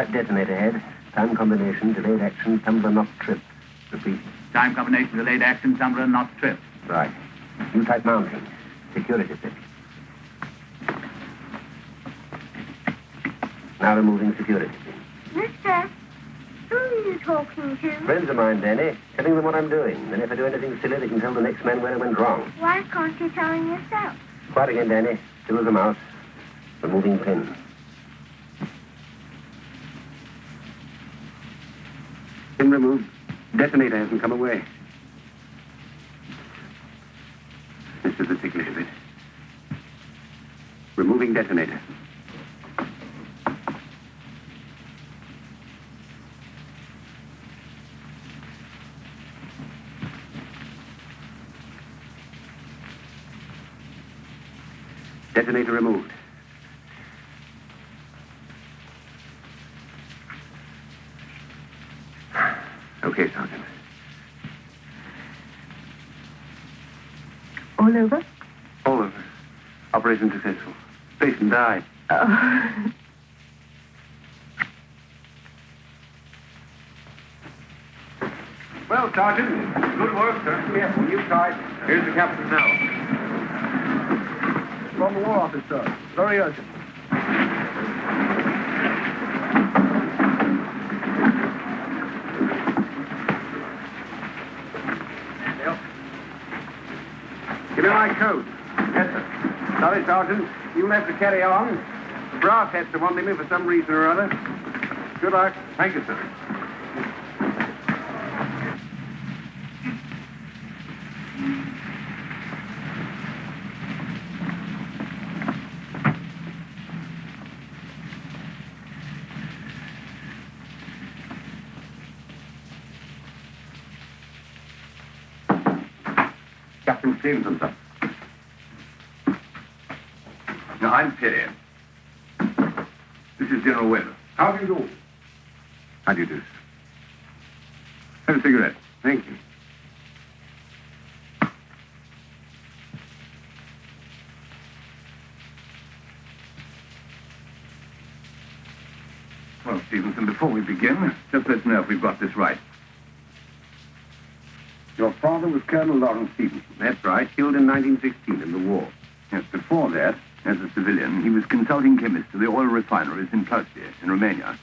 Type detonator head. Time combination, delayed action, tumbler not tripped. Repeat. Time combination, delayed action, tumbler not tripped. Right. New type mounting. Security fit. Now removing security fit. Mister, who are you talking to? Friends of mine, Danny. Telling them what I'm doing. Then if I do anything silly, they can tell the next man where I went wrong. Why can't you tell him yourself? Quiet again, Danny. Still as a mouse. Removing pin. Pin removed. Detonator hasn't come away. This is the ticklish of it. Removing detonator. Detonator removed. Okay, Sergeant. All over? All over. Operation successful. Patient died. Oh. Well, Sergeant, good work, sir. Yes, well, you tried. Here's the captain now. From the War Office, sir. Very urgent. Yep. Give me my coat. Yes, sir. Sorry, Sergeant. You'll have to carry on. The brass hats are wanting me for some reason or other. Good luck. Thank you, sir. Captain Stevenson, sir. Now, I'm Perry. This is General Weber. How do you do? How do you do, sir? Have a cigarette. Thank you. Well, Stevenson, before we begin, just let's know if we've got this right. Your father was Colonel Lawrence Stevenson. That's right. Killed in 1916 in the war. Yes, before that, as a civilian, he was consulting chemist to the oil refineries in Tartu, in Romania.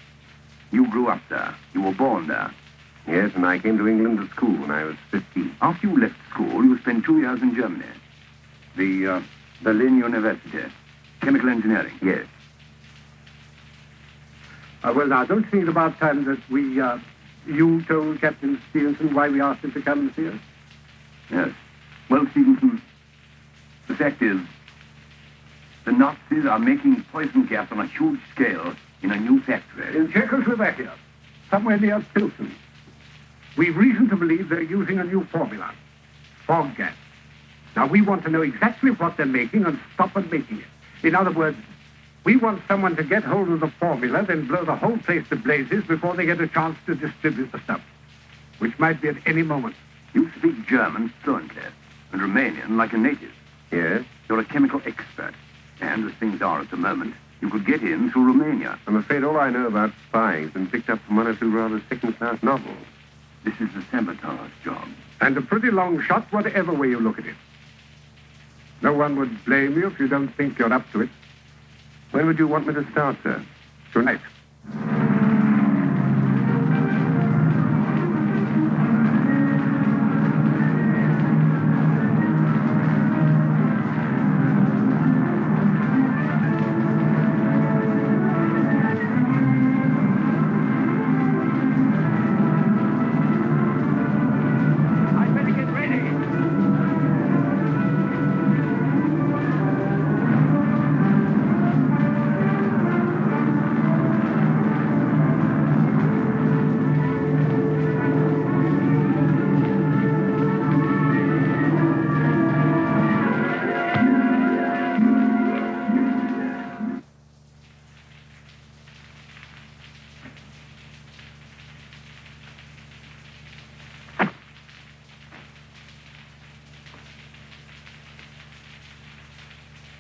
You grew up there. You were born there. Yes, and I came to England to school when I was 15. After you left school, you spent 2 years in Germany. The Berlin University. Chemical engineering. Yes. Well, now, don't you think it's about time that you told Captain Stevenson why we asked him to come and see us? Yes. Well, Stevenson, the fact is, the Nazis are making poison gas on a huge scale in a new factory. In Czechoslovakia, somewhere near Pilsen. We've reason to believe they're using a new formula, fog gas. Now, we want to know exactly what they're making and stop them making it. In other words, we want someone to get hold of the formula, then blow the whole place to blazes before they get a chance to distribute the stuff, which might be at any moment. You speak German fluently, and Romanian like a native. Yes? You're a chemical expert, and as things are at the moment, you could get in through Romania. I'm afraid all I know about spying has been picked up from one or two rather second-class novels. This is the sabotage job. And a pretty long shot, whatever way you look at it. No one would blame you if you don't think you're up to it. When would you want me to start, sir? Tonight.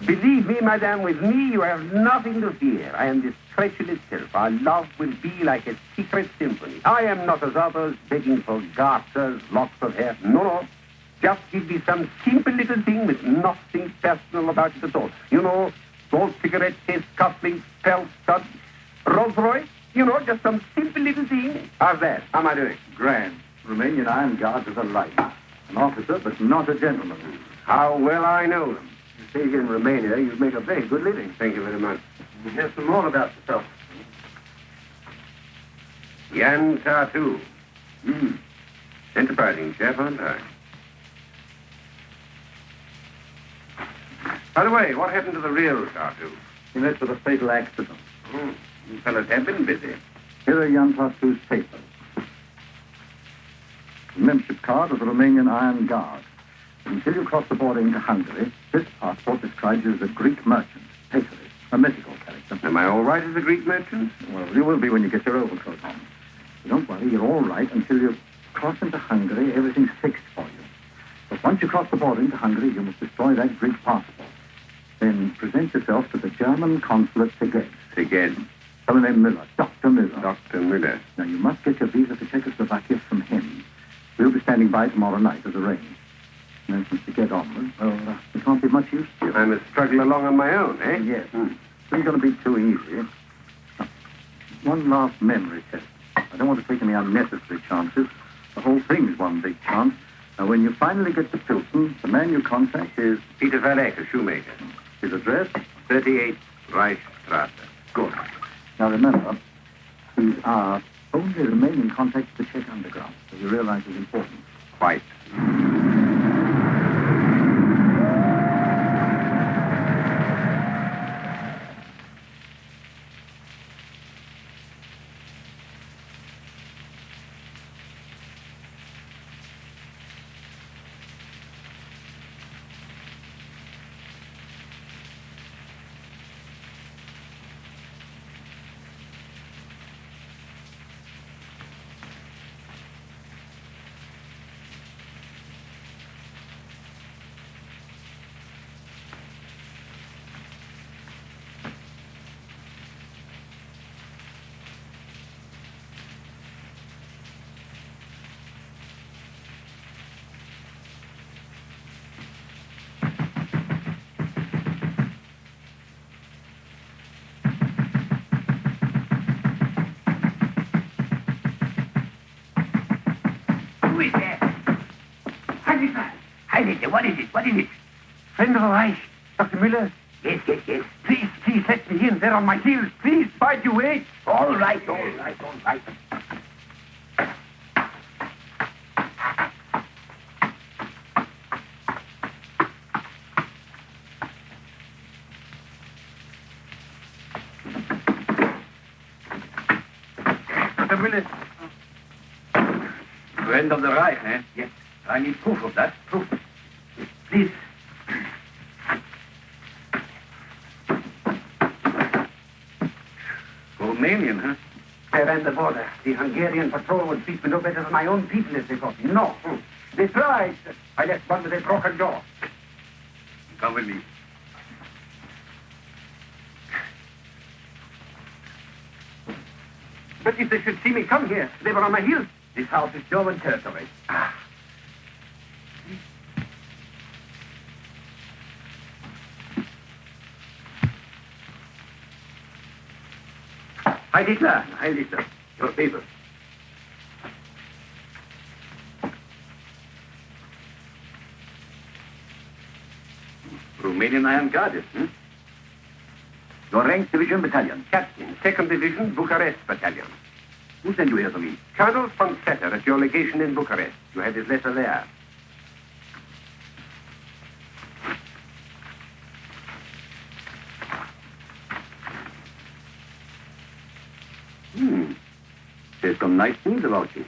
Believe me, madame, with me you have nothing to fear. I am this stretch in itself. Our love will be like a secret symphony. I am not as others, begging for garters, locks of hair. No, no. Just give me some simple little thing with nothing personal about it at all. You know, gold cigarette case, cufflinks, pearl stud, Rolls Royce. You know, just some simple little thing. How's that? How am I doing? Grand. Romanian Iron Guards are the light. An officer, but not a gentleman. How well I know them. You stay here in Romania, you make a very good living. Thank you very much. Hear some more about yourself. Jan Tartu. Enterprising chap, aren't I? By the way, what happened to the real Tartu? He met with a fatal accident. Oh, you fellas have been busy. Here are Jan Tartu's papers. The membership card of the Romanian Iron Guard. Until you cross the border into Hungary, this passport describes you as a Greek merchant, paperless, a mythical character. Am I all right as a Greek merchant? Well, you will be when you get your overcoat on. So don't worry, you're all right until you cross into Hungary. Everything's fixed for you. But once you cross the border into Hungary, you must destroy that Greek passport. Then present yourself to the German consul at Szeged. Szeged. Fellow named Miller, Dr. Miller. Dr. Miller. Now, you must get your visa to Czechoslovakia from him. We'll be standing by tomorrow night as arranged. And then since you get onward, well, it can't be much use to you. I must struggle along on my own, eh? Yes. It ain't going to be too easy. Now, one last memory test. I don't want to take any unnecessary chances. The whole thing's one big chance. Now, when you finally get to Pilsen, the man you contact is... Peter Valek, a shoemaker. His address? 38 Reichstrasse. Good. Now, remember, he's our only remaining contact to the Czech underground, so you realize his importance. Quite. Who is there? Heilige, what is it? What is it? Friend of the Reich, Dr. Miller. Yes, yes, yes. Please let me in. They're on my heels. Please, bide you wait. All right, all right, all right. Dr. Miller. Friend of the Reich, eh? Yes. I need proof of that. Proof. Please. Romanian, huh? I ran the border. The Hungarian patrol would treat me no better than my own people if they caught me. No. They tried. I left one with a broken jaw. Come with me. But if they should see me come here, they were on my heels. This house is German territory. Heil Hitler. Heil Hitler. Your papers. Romanian Iron Guards, hmm? Your rank, division, battalion. Captain, 2nd Division, Bucharest Battalion. Who sent you here to me? Colonel von Setter at your legation in Bucharest. You have his letter there. There's some nice things about you.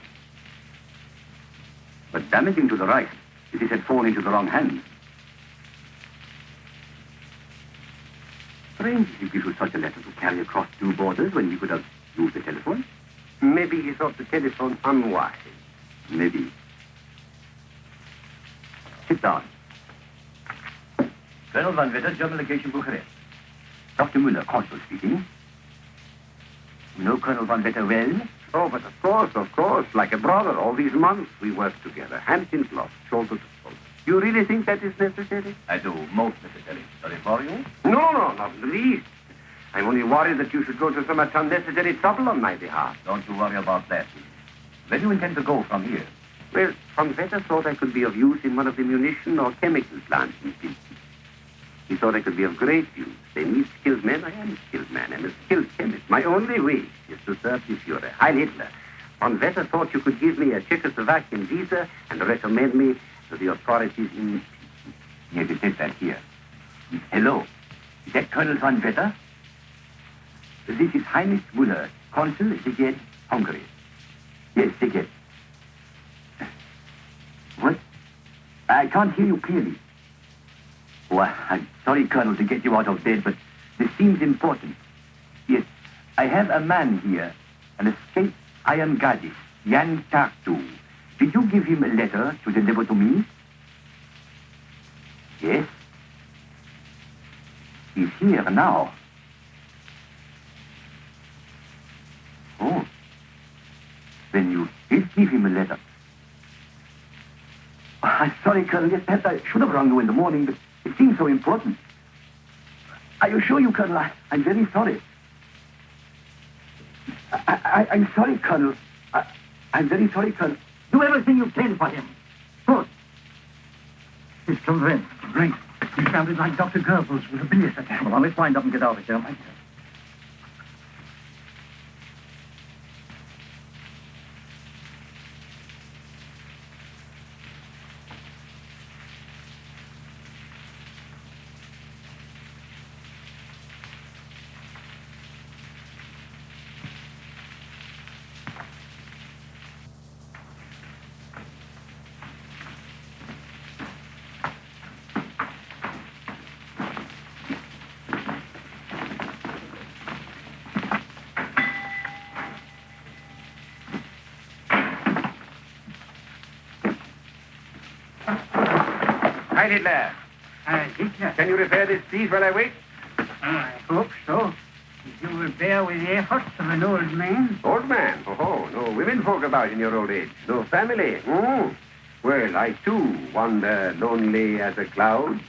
But damaging to the Reich if it had fallen into the wrong hands. Strange he gives you such a letter to carry across 2 borders when he could have used the telephone. Maybe he thought the telephone unwise. Maybe. Sit down. Colonel Van Vetter, German legation, Bucharest. Dr. Müller, consul speaking. You know Colonel von Vetter well? Oh, but of course, like a brother. All these months we worked together, hand in glove, shoulder to shoulder. You really think that is necessary? I do, most necessary. Sorry for you. No, not in the least. I'm only worried that you should go to so much unnecessary trouble on my behalf. Don't you worry about that. Where do you intend to go from here? Well, von Vetter thought I could be of use in one of the munition or chemical plants in Pilsen. He thought I could be of great use. They need skilled men. I am a skilled man. I'm a skilled chemist. My only wish is to serve the Führer, Heil Hitler. Von Vetter thought you could give me a Czechoslovakian visa and recommend me to the authorities in... Yes, it says that here. Hello. Is that Colonel von Vetter? This is Heinrich Müller, Consul, Szeged, Hungary. Yes, Szeged. What? I can't hear you clearly. Oh, I'm sorry, Colonel, to get you out of bed, but this seems important. Yes, I have a man here, an escaped iron gadis, Jan Tartu. Did you give him a letter to deliver to me? Yes. He's here now. Oh. Then you did give him a letter. Oh, I'm sorry, Colonel. Yes, perhaps I should have rung you in the morning, but it seems so important. I assure you, Colonel, I'm very sorry. I'm sorry, Colonel. I'm very sorry, Colonel. Do everything you can for him. Good. He's convinced. Great. He sounded like Dr. Goebbels with a bilious attack. Well, let's wind up and get out of here. Heil Hitler. Hitler. Can you repair this, please, while I wait? I hope so. If you will bear with the efforts of an old man. Old man? Oh, no women folk about in your old age. No family. Mm. Well, I, too, wander lonely as a cloud.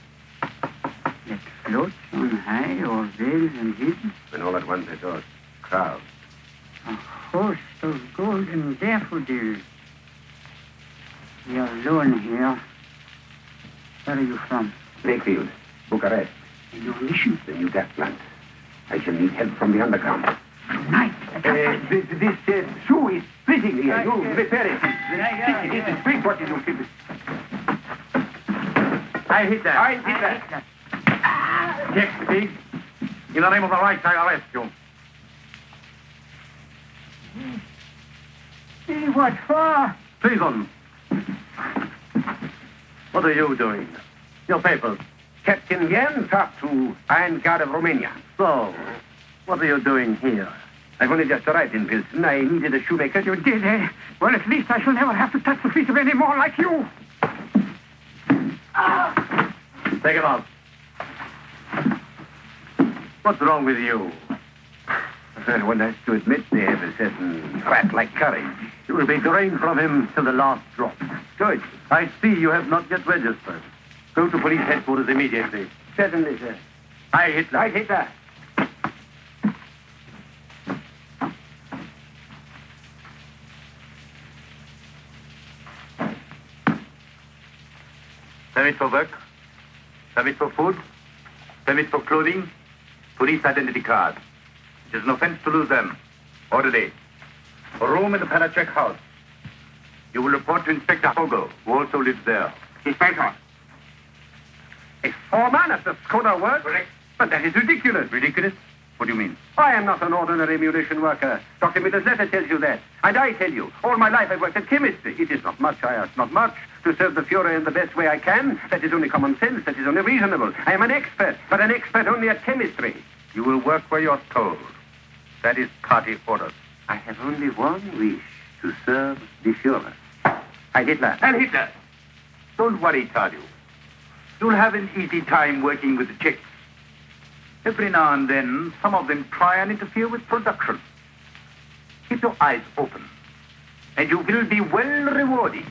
That floats on high, all veiled and hidden. When all at once I saw a crowd. A host of golden daffodils. You're alone here. Where are you from? Wakefield, Bucharest. And your mission? The new gas plant. I shall need help from the underground. Tonight. This shoe is splitting here. You repair it. It is big. What did you keep it? I hit that. I did that. Yes, Pig. In the name of the right, I arrest you. Hey, what for? Treason. What are you doing? Your papers. Captain Jan Tartu, Iron Guard of Romania. So, what are you doing here? I've only just arrived in Pilsen. I needed a shoemaker. You did, eh? Well, at least I shall never have to touch the feet of any more like you. Take him out. What's wrong with you? Well, one has to admit they have a certain rat-like courage. You will be drained from him till the last drop. Good. I see you have not yet registered. Go to police headquarters immediately. Certainly, sir. I Hitler. I Hitler. Permit for work. Permit for food. Permit for clothing. Police identity card. It is an offense to lose them. Orderly. A room in the Panachek house. You will report to Inspector Hogo, who also lives there. Inspector. A foreman at the Skoda works? Correct. But that is ridiculous. Ridiculous? What do you mean? I am not an ordinary munition worker. Dr. Miller's letter tells you that. And I tell you, all my life I've worked at chemistry. It is not much, I ask not much. To serve the Führer in the best way I can, that is only common sense, that is only reasonable. I am an expert, but an expert only at chemistry. You will work where you're told. That is party orders. I have only one wish, to serve the Führer. Heil Hitler. And Hitler. Don't worry, Tartu. You'll have an easy time working with the Czechs. Every now and then, some of them try and interfere with production. keep your eyes open. And you will be well rewarded.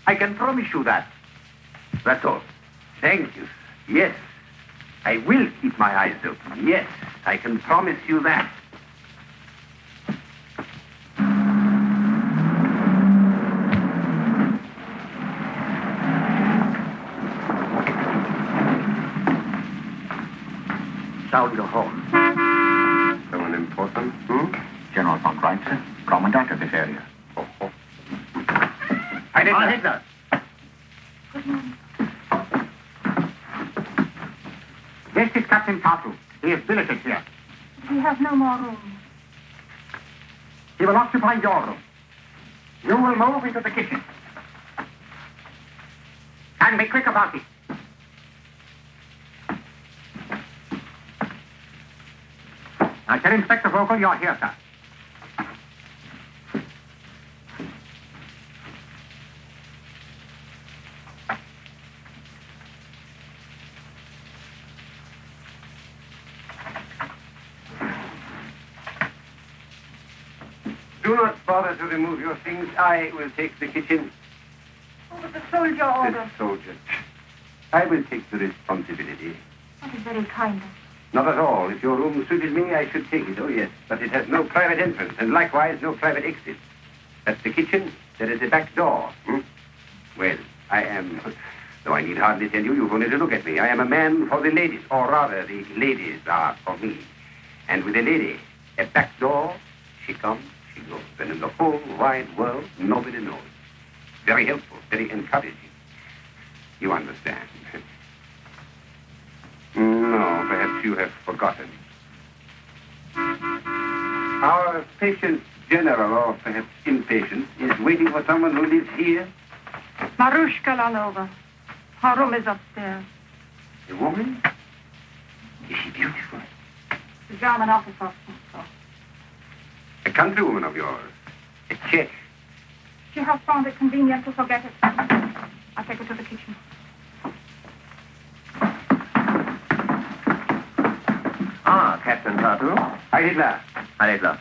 I can promise you that. That's all. Thank you. Yes, I will keep my eyes open. Yes, I can promise you that. Sound your horn. Someone important? General von Reitze, commandant of this area. Hitler. This is Captain Tartu. He is billeted here. We have no more room. He will occupy your room. You will move into the kitchen. And be quick about it. Now, tell Inspector Vogel you're here, sir. Do not bother to remove your things. I will take the kitchen. Oh, but the soldier ordered. The soldier. I will take the responsibility. That is very kind of you. Not at all. If your room suited me, I should take it. Oh, yes. But it has no private entrance, and likewise no private exit. That's the kitchen. There is a back door. Well, I am... Though I need hardly tell you, you've only to look at me. I am a man for the ladies. Or rather, the ladies are for me. And with a lady, a back door, she comes, she goes. And in the whole wide world, nobody knows. Very helpful, very encouraging. You understand. No, perhaps you have forgotten. Our patient general, or perhaps impatient, is waiting for someone who lives here. Marushka Lalova. Her room is upstairs. A woman? Is she beautiful? The German officer. So. A countrywoman of yours? A Czech? She has found it convenient to forget it. I'll take her to the kitchen. Ah, Captain Tartu. Hi, Hitler. Hi, Hitler.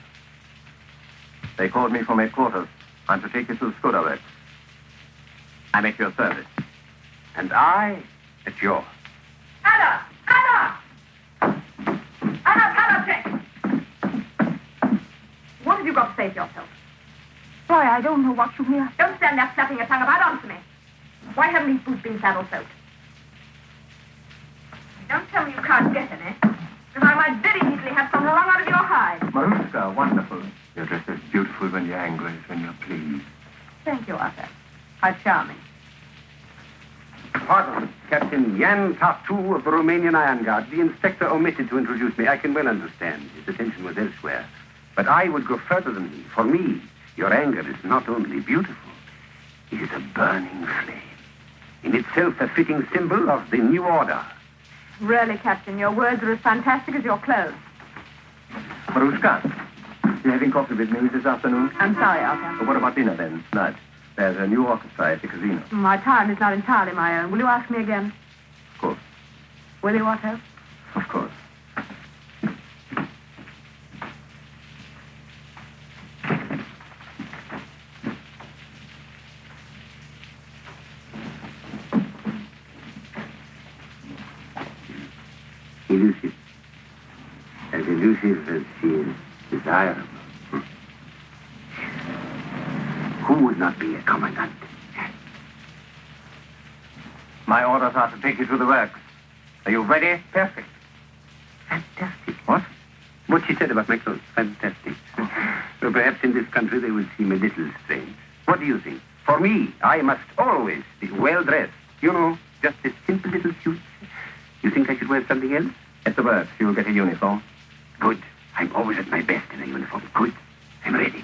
They called me from headquarters. I'm to take you to the Skoda works. I'm at your service. And I at yours. Anna! Anna! Anna Kalacek! What have you got to say to yourself? Boy, I don't know what you hear. Don't stand there flapping your tongue about. Answer me. Why haven't these boots been saddle soaked? Don't tell me you can't get any. Because I might very easily have some wrung out of your hide. Marushka, wonderful. You're just as beautiful when you're angry as when you're pleased. Thank you, Arthur. How charming. Pardon, Captain Jan Tartu of the Romanian Iron Guard. The inspector omitted to introduce me. I can well understand. His attention was elsewhere. But I would go further than he. For me, your anger is not only beautiful, it is a burning flame. In itself a fitting symbol of the new order. Really, Captain, your words are as fantastic as your clothes. Marushka, you having coffee with me this afternoon? I'm sorry, Arthur. Well, what about dinner then, tonight? There's a new orchestra at the casino. My time is not entirely my own. Will you ask me again? Of course. Will you, Otto? Of course. Elusive. As elusive as she is desirable. Who would not be a commandant? My orders are to take you to the works. Are you ready? Perfect. Fantastic. What? What she said about my clothes. Fantastic. So perhaps in this country they will seem a little strange. What do you think? For me, I must always be well-dressed. You know, just a simple little suit. You think I should wear something else? At the works, you'll get a uniform. Good. I'm always at my best in a uniform. Good. I'm ready.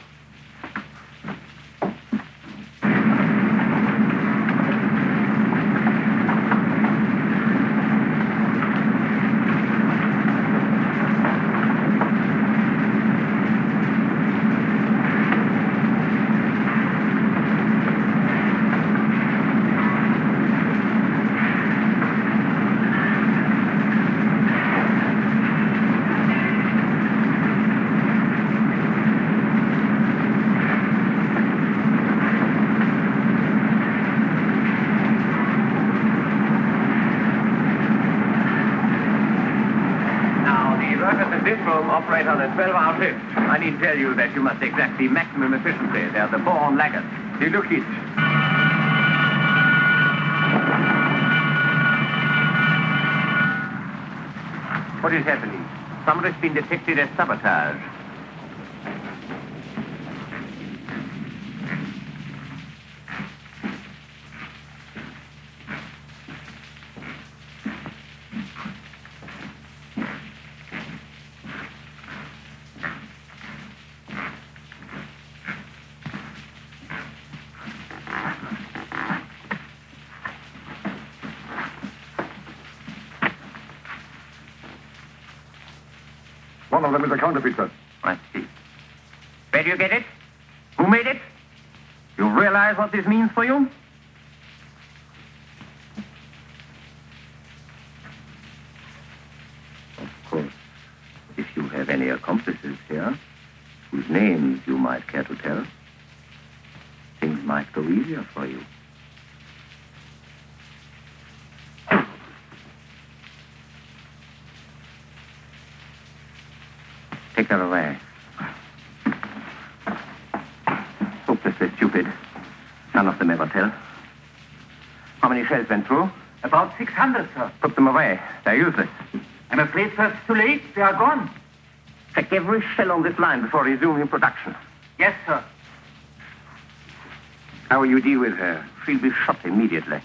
this room operate on a 12-hour shift. I need to tell you that you must exact the maximum efficiency. They're the born laggards. They look it. What is happening? Somebody's been detected as sabotage. One of them is a counterfeiter. I see. Where do you get it? Who made it? You realize what this means for you? Of course, if you have any accomplices here, whose names you might care to tell, things might go easier for you. Take her away. Hopelessly stupid. None of them ever tell. How many shells went through? About 600, sir. Put them away. They're useless. I'm afraid, sir, it's too late. They are gone. Check every shell on this line before resuming production. Yes, sir. How will you deal with her? She'll be shot immediately.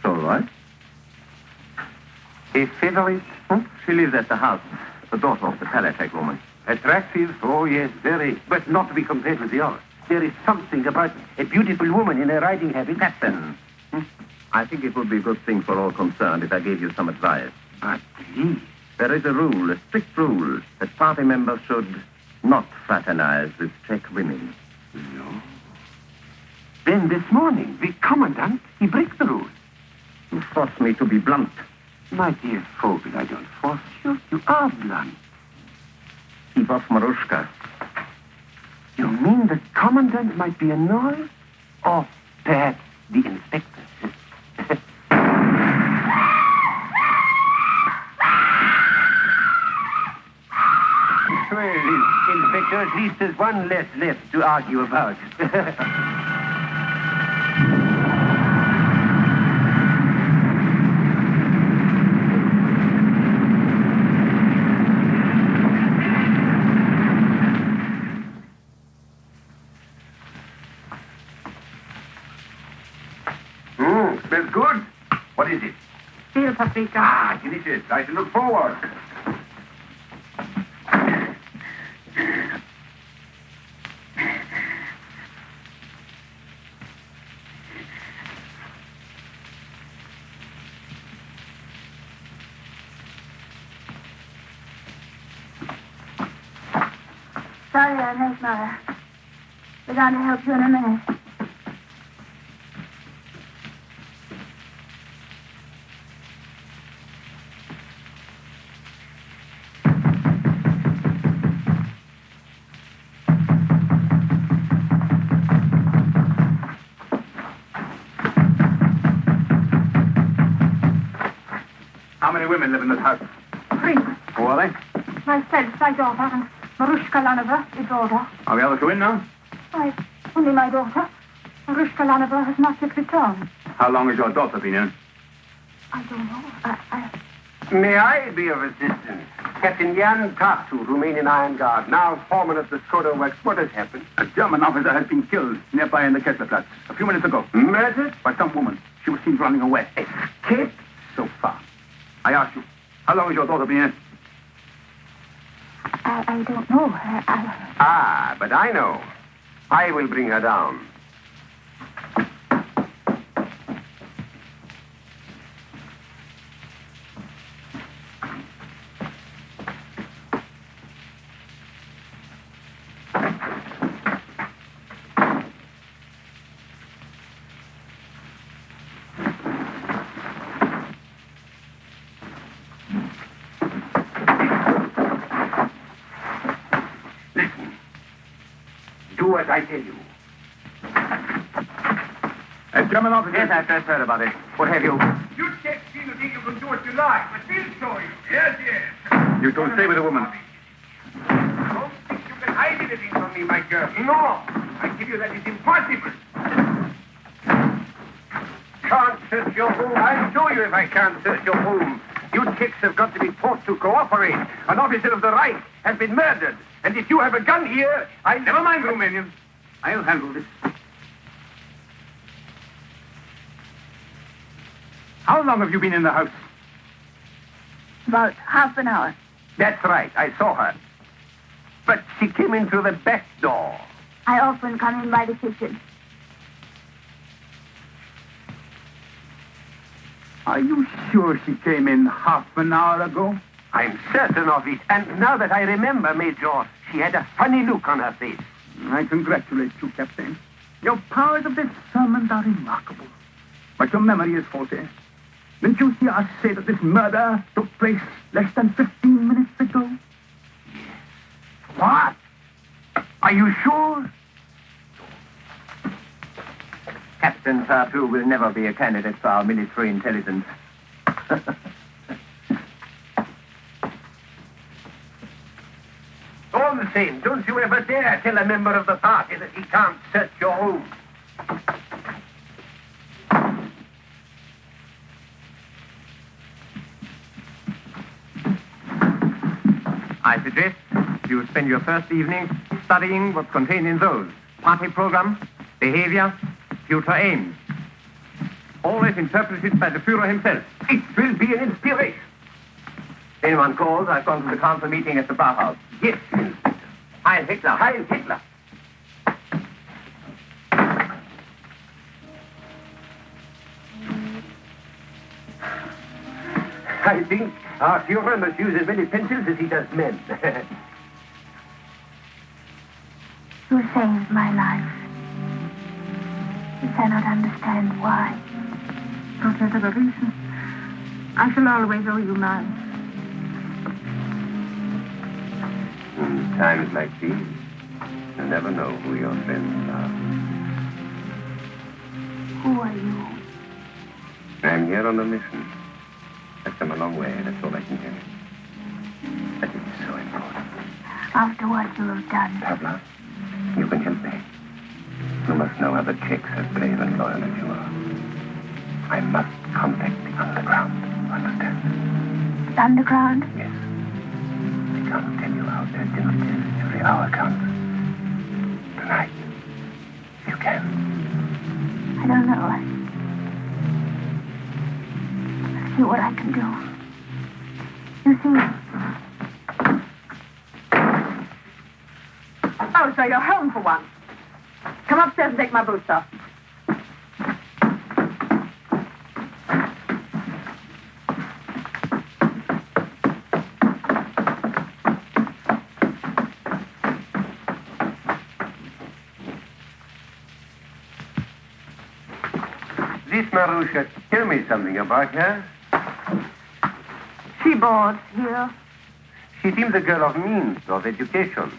All right. A favorite? She lives at the house. The daughter of the Palatec woman. Attractive? Oh, yes, very. But not to be compared with the others. There is something about a beautiful woman in a riding habit. Captain, I think it would be a good thing for all concerned if I gave you some advice. But please. There is a rule, a strict rule, that party members should not fraternize with Czech women. No. Then this morning, the commandant, he breaks the rule. You force me to be blunt. My dear Vogel, I don't force you. You are blunt. Keep off Marushka. You mean the commandant might be annoyed? Or perhaps the inspector? Well, Inspector, at least there's one less left to argue about. Smells good. What is it? Steel paprika. Ah, delicious. I shall look forward. Sorry I'm late, Mother. We're going to help you in a minute. How many women live in this house? 3. Who are they? Myself, my daughter, and Marushka Lanova, the daughter. Are the other two in now? Why, only my daughter. Marushka Lanova has not yet returned. How long has your daughter been in? I don't know. May I be of assistance? Captain Jan Tartu, Romanian Iron Guard, now foreman of the Skoda Works. What has happened? A German officer has been killed nearby in the Kesslerplatz a few minutes ago. Murdered? By some woman. She was seen running away. Escaped? So far. I ask you, how long has your daughter been in? I don't know. Ah, but I know. I will bring her down. Do as I tell you. German officers? Yes, I've just heard about it. What have you? You chicks seem to think you can do what you like, but we'll show you. Yes, yes. You don't stay with the woman. Don't think you can hide anything from me, my girl. No. I tell you that is impossible. Can't search your home. I'll show you if I can't search your home. You chicks have got to be taught to cooperate. An officer of the Reich has been murdered. And if you have a gun here, Never mind, Romanian. I'll handle this. How long have you been in the house? About half an hour. That's right. I saw her. But she came in through the back door. I often come in by the kitchen. Are you sure she came in half an hour ago? I'm certain of it. And now that I remember, Major, she had a funny look on her face. I congratulate you, Captain. Your powers of discernment are remarkable. But your memory is faulty. Didn't you hear us say that this murder took place less than 15 minutes ago? What? Are you sure? Captain Tartu will never be a candidate for our military intelligence. All the same, don't you ever dare tell a member of the party that he can't search your home. I suggest you spend your first evening studying what's contained in those. Party program, behavior, future aims. Always interpreted by the Führer himself. It will be an inspiration. Anyone calls, I've gone to the council meeting at the Bauhaus. Yes, Inspector. Heil Hitler. Heil Hitler. I think our Führer must use as many pencils as he does men. You saved my life. You cannot understand why. Whatever the reason, I shall always owe you mine. In times like these, you never know who your friends are. Who are you? I'm here on a mission. I've come a long way, that's all I can tell you. But it's so important. After what you have done. Pavla, you can help me. You must know other Czechs as brave and loyal as you are. I must contact the underground, understand? The underground? Yes. I can't tell you how urgent it is. Every hour counts. Tonight, if you can. I don't know. I'll see what I can do. You see. Oh, so you're home for once. Come upstairs and take my boots off. This Marusha, tell me something about her. She boards here. She seems a girl of means, of education.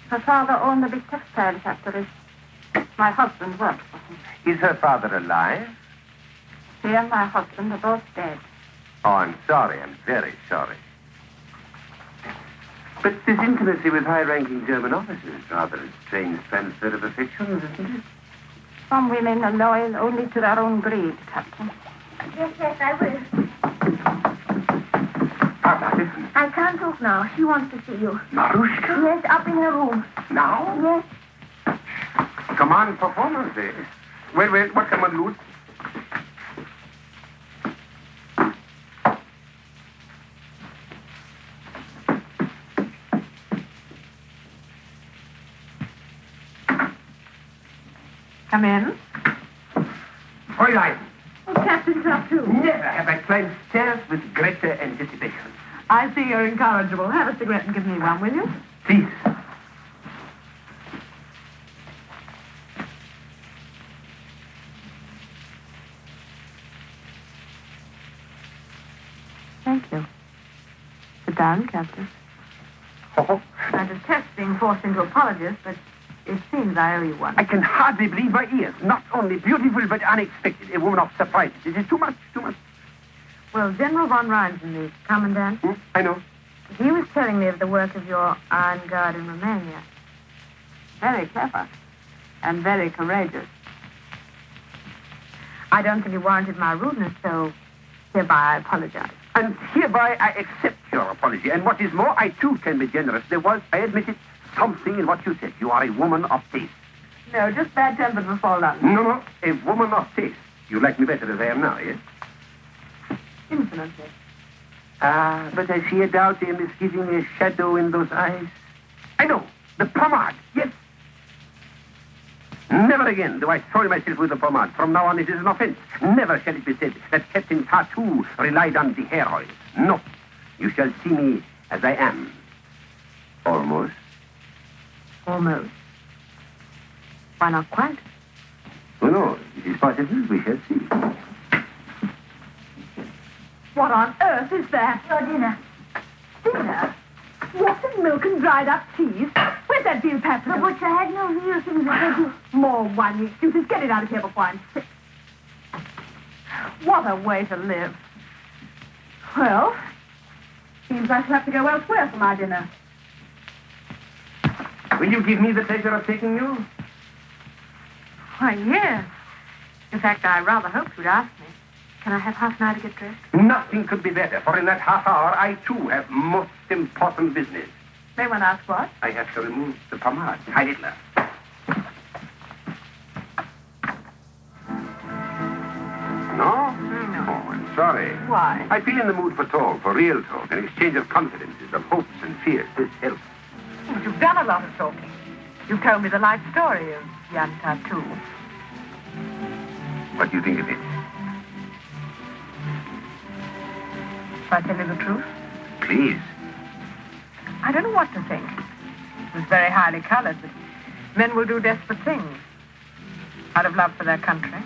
Her father owned a big textile factory. My husband worked for him. Is her father alive? He and my husband are both dead. Oh, I'm sorry. I'm very sorry. But this intimacy with high-ranking German officers is rather a strange transfer of affections, isn't it? Some women are loyal only to their own greed, Captain. Yes, I will. Papa, listen. I can't talk now. She wants to see you. Marushka? Yes, up in her room. Now? Yes. Come on, performance day. Wait, what can one lose? Come in. Fräulein, Oh, Captain Tartu. never have I climbed stairs with greater anticipation. I see you're incorrigible. Have a cigarette and give me one, will you? Please. Thank you. Sit down, Captain. Oh, I detest being forced into apologies, but It seems I owe you one. I can hardly believe my ears. Not only beautiful, but unexpected. A woman of surprises. It is too much, too much. Well, General von Reinsen, the commandant, I know. he was telling me of the work of your Iron Guard in Romania. Very clever and very courageous. I don't think it warranted my rudeness, so hereby I apologize. And hereby I accept your apology. And what is more, I too can be generous. There was, I admit it, something in what you said. You are a woman of taste. No, just bad-tempered before lunch. No, a woman of taste. You like me better as I am now, yes? Infinitely. Ah, but I see a doubt, a misgiving, a shadow in those eyes. I know, the pomade, yes. Never again do I soil myself with the pomade. From now on, it is an offense. Never shall it be said that Captain Tartu relied on the hair oil. No, you shall see me as I am. Almost. Almost. Why not quite? Oh, no, it is possible. We shall see. What on earth is that? Your dinner. Dinner? What in milk and dried up cheese? Where's that veal paprika? The butcher had no real things that they do. More whiny excuses. Get it out of here before I'm sick. What a way to live. Well, seems I shall have to go elsewhere for my dinner. Will you give me the pleasure of taking you? Why, yes. In fact, I rather hoped you'd ask me. Can I have half an hour to get dressed? Nothing could be better, for in that half hour, I too have most important business. May one ask what? I have to remove the pomade. Hide it, love. No? No. Oh, I'm sorry. Why? I feel in the mood for talk, for real talk, an exchange of confidences, of hopes and fears. This helps. Well, you've done a lot of talking. You've told me the life story of young Tartu. What do you think of it? Shall I tell you the truth? Please. I don't know what to think. It was very highly colored, but men will do desperate things out of love for their country.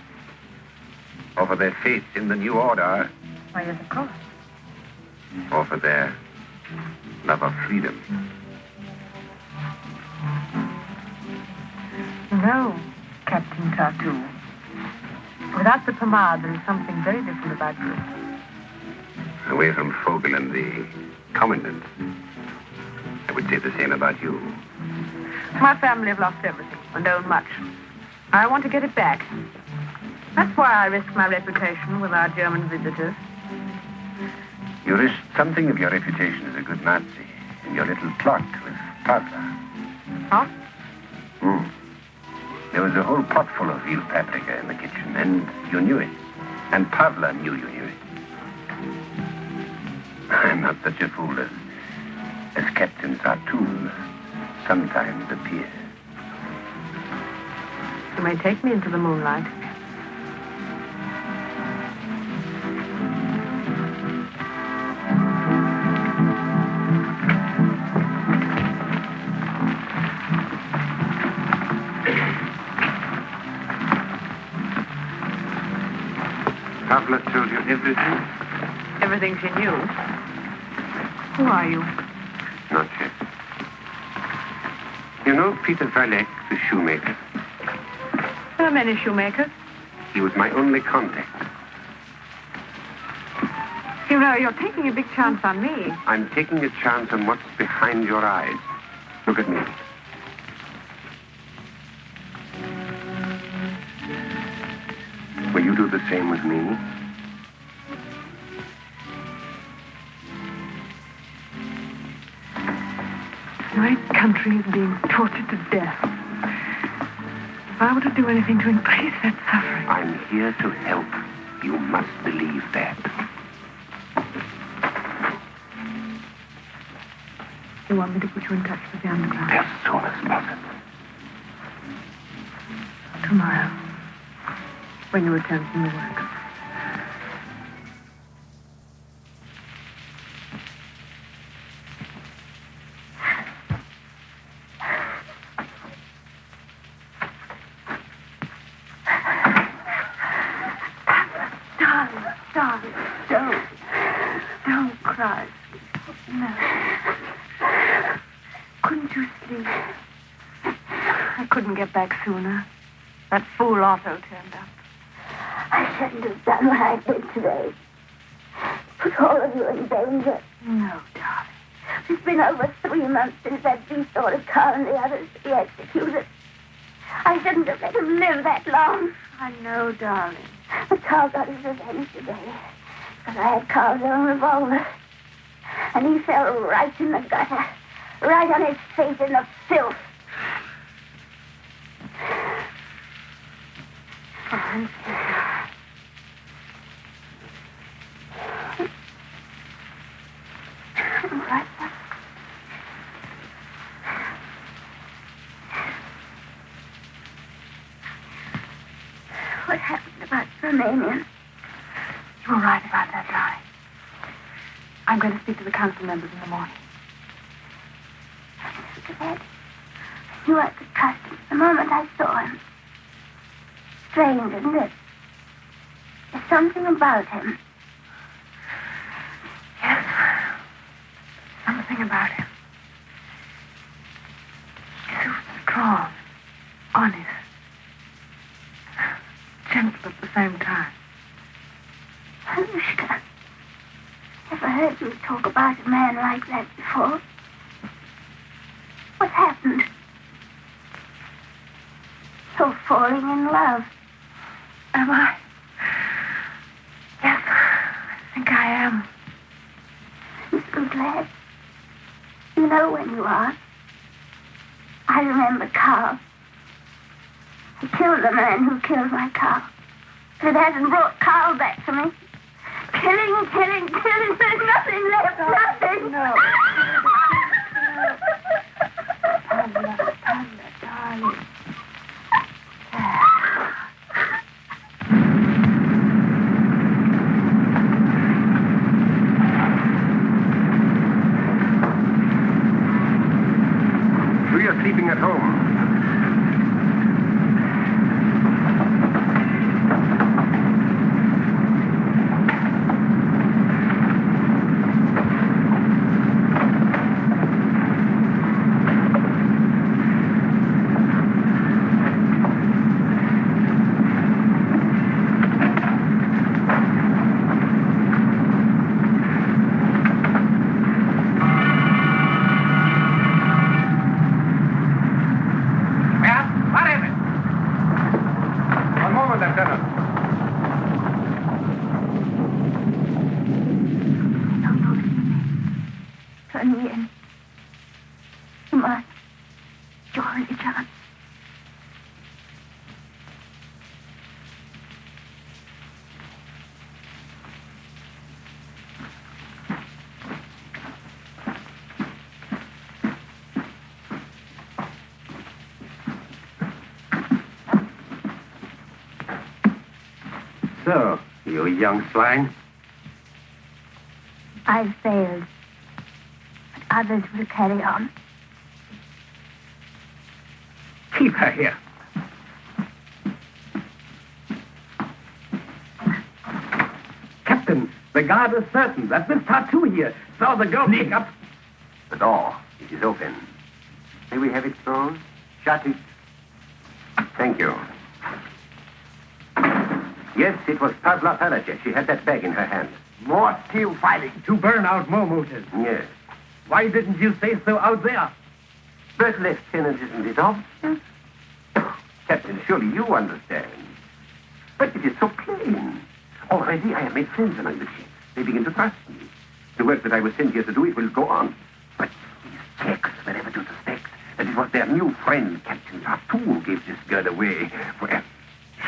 Or for their faith in the new order. Why, yes, of course. Or for their love of freedom. No, Captain Tartu. Without the pomade, there is something very different about you. Away from Fogel and the commandant, I would say the same about you. My family have lost everything and own much. I want to get it back. That's why I risk my reputation with our German visitors. You risked something of your reputation as a good Nazi in your little plot with Pavla. Huh? There was a whole pot full of veal paprika in the kitchen, and you knew it. And Pavla knew you knew it. I'm not such a fool as Captain Tartu sometimes appears. You may take me into the moonlight. Pavla told you everything? Everything she knew. Who are you? Not yet. You know Peter Valek, the shoemaker? There are many shoemakers. He was my only contact. You know, you're taking a big chance on me. I'm taking a chance on what's behind your eyes. Look at me. Will you do the same with me? My country is being tortured to death. If I were to do anything to increase that suffering... I'm here to help. You must believe that. You want me to put you in touch with the underground? As soon as possible. Tomorrow. When you return from your work. Darling, don't cry. No. Couldn't you sleep? I couldn't get back sooner. That fool Otto turned up. I shouldn't have done what I did today. Put all of you in danger. No, darling. It's been over 3 months since that beast ordered Carl and the others to be executed. I shouldn't have let him live that long. I know, darling. But Carl got his revenge today. Because I had Carl's own revolver. And he fell right in the gutter. Right on his face in the filth. Fine. All right. What happened about the Romanian? You were right about that, darling. I'm going to speak to the council members in the morning. Dad, I knew I could trust him the moment I saw him. Strange, isn't it? There's something about him. Yes. Something about him. So strong, honest, gentle at the same time. Anushka, never heard you talk about a man like that before. What happened? You're falling in love. Am I? Yes, I think I am. I'm so glad. You know when you are. I remember Carl. He killed the man who killed my Carl. But it hasn't brought Carl back to me. Killing. There's nothing left. Nothing. No. Panda, darling. So you're sleeping at home. Turn me in. Come on. You're already done. So, you young swine. I've failed. But others will carry on. Keep her here. Captain, the guard is certain that this Tartu here saw the girl pick up. The door. It is open. May we have it thrown? Shut it. Thank you. Yes, it was Pavla Farache. She had that bag in her hand. More steel filing to burn out more motors. Yes. Why didn't you say so out there? But, Lieutenant, isn't it obvious? Captain, surely you understand. But it is so plain. Already I have made friends among the ships. They begin to trust me. The work that I was sent here to do, it will go on. But these Czechs were ever to suspect that it was their new friend, Captain Tartu, who gave this girl away. Well,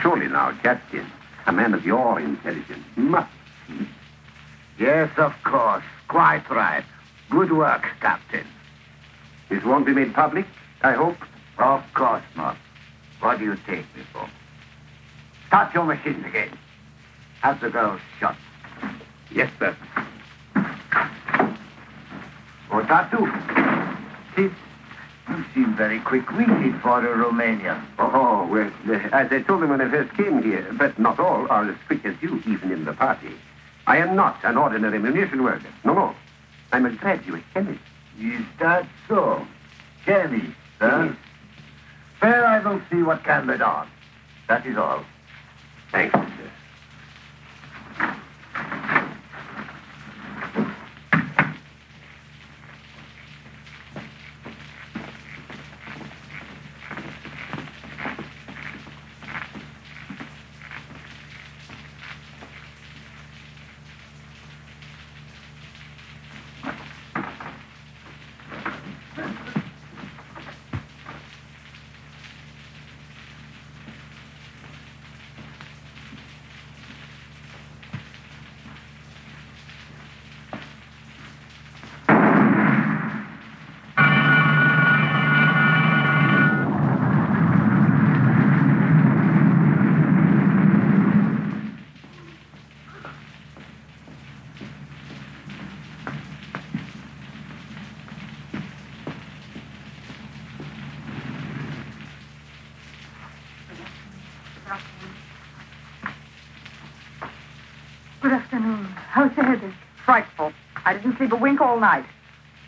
surely now, Captain, a man of your intelligence must see. Yes, of course. Quite right. Good work, Captain. This won't be made public, I hope. Of course not. What do you take me for? Start your machines again. Have the girls shot. Yes, sir. Oh, Tartu. Sit. You seem very quick-witted for a Romanian. Oh, well, as I told them when I first came here, but not all are as quick as you, even in the party. I am not an ordinary munition worker. No. I'm a graduate chemist. Is that so? Chemist, huh? Yes. Well, I will see what can be done. That is all. Thank you, sir. Good afternoon. How's the headache? Frightful. I didn't sleep a wink all night.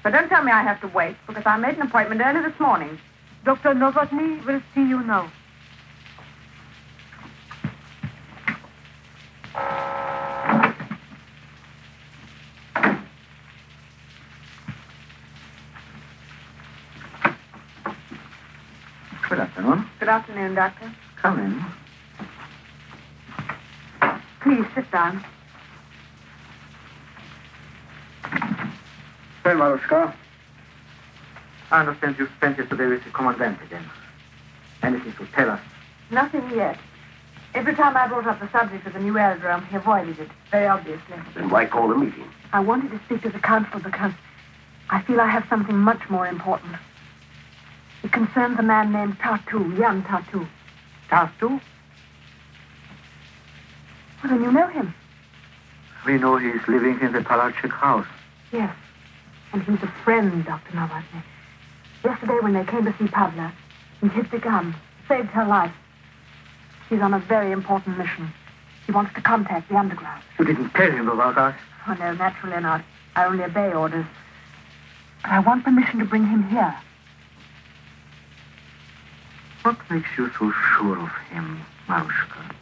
But don't tell me I have to wait, because I made an appointment early this morning. Dr. Novotny will see you now. Good afternoon. Good afternoon, Doctor. Come in. Please sit down. Well, Marushka, I understand you spent yesterday with the commandant again. Anything to tell us? Nothing yet. Every time I brought up the subject of the new aerodrome, he avoided it, very obviously. Then why call a meeting? I wanted to speak to the council because I feel I have something much more important. It concerns a man named Tartu, Jan Tartu. Tartu? Well, then you know him. We know he's living in the Palachik house. Yes. And he's a friend, Dr. Novotny. Yesterday, when they came to see Pavla, he hid the gun, saved her life. She's on a very important mission. He wants to contact the underground. You didn't tell him about us? Oh, no, naturally not. I only obey orders. But I want permission to bring him here. What makes you so sure of him, Marushka?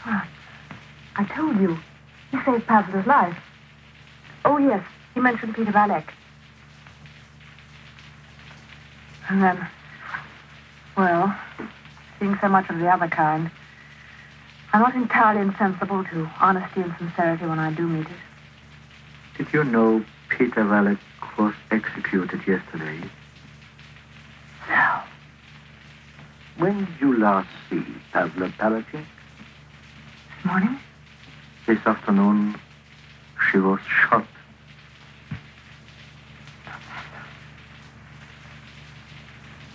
Well, I told you. He saved Pavla's life. Oh, yes. He mentioned Peter Valek. And then, well, seeing so much of the other kind, I'm not entirely insensible to honesty and sincerity when I do meet it. Did you know Peter Valek was executed yesterday? No. When did you last see Pavla Palachik? This morning? This afternoon, she was shot.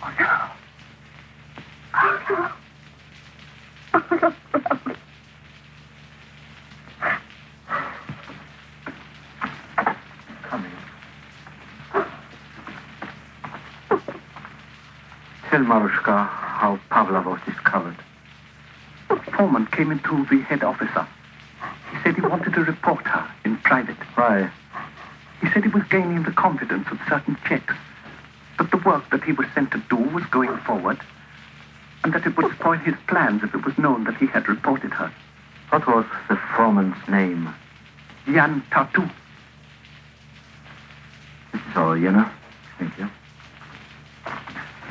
Oh, no. Oh, no. Oh, no. Come in. Tell Marushka how Pavla was discovered. The foreman came into the head officer. He said he wanted to report her in private. Why? He said he was gaining the confidence of certain Czechs, that the work that he was sent to do was going forward, and that it would spoil his plans if it was known that he had reported her. What was the foreman's name? Jan Tartu. This is all, Jenna. Thank you.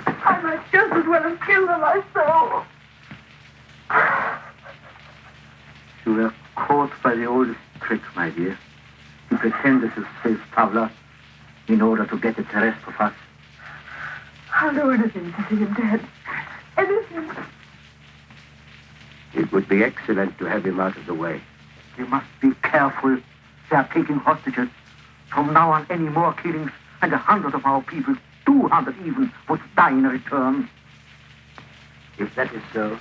I might just as well have killed her myself. You were caught by the oldest trick, my dear. You pretended to save Pavla in order to get at the rest of us. I'll do anything to see him dead. Anything. It would be excellent to have him out of the way. You must be careful. They are taking hostages. From now on, any more killings, and 100 of our people, 200 even, would die in return. If that is so,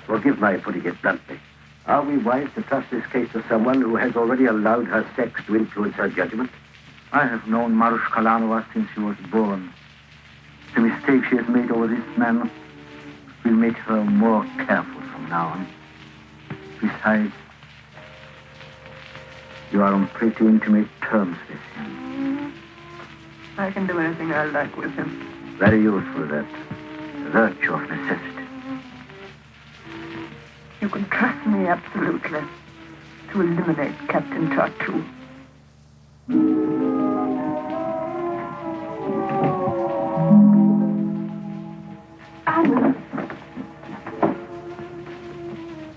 forgive my putting it bluntly. Are we wise to trust this case to someone who has already allowed her sex to influence her judgment? I have known Marushka Lanova since she was born. The mistake she has made over this man will make her more careful from now on. Besides, you are on pretty intimate terms with him. I can do anything I like with him. Very useful, that. virtue of necessity. You can trust me absolutely to eliminate Captain Tartu. Anna.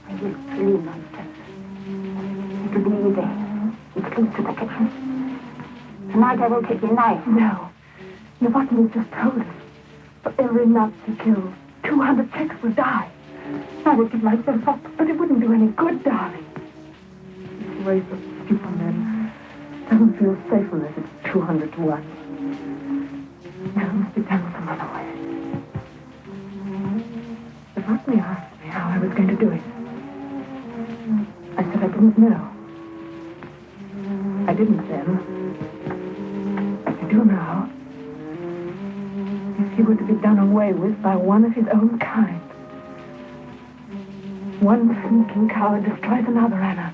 I will clean myself. It'll be easy. It leads to the kitchen. Tonight I will take your knife. No. Novotny's just told us. For every Nazi killed, 200 Czechs will die. I would give myself up, but it wouldn't do any good, darling. This race of stupid men doesn't feel safe unless it's 200 to 1. It must be done some other way. Novotny asked me how I was going to do it. I said I didn't know. I didn't then. I do now. If he were to be done away with by one of his own kind. One sneaking coward destroys another, Anna,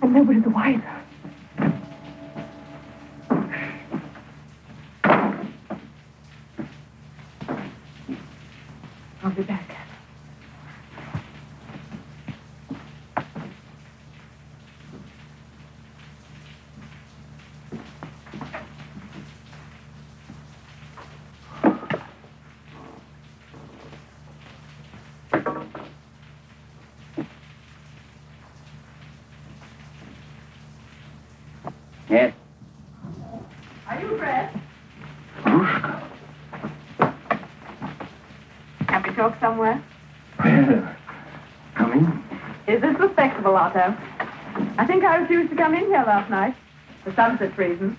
and nobody's the wiser. I'll be back. Yes. Are you dressed? Marushka. Can we talk somewhere? Well, come in. Is this respectable, Otto? I think I refused to come in here last night. For sunset reasons.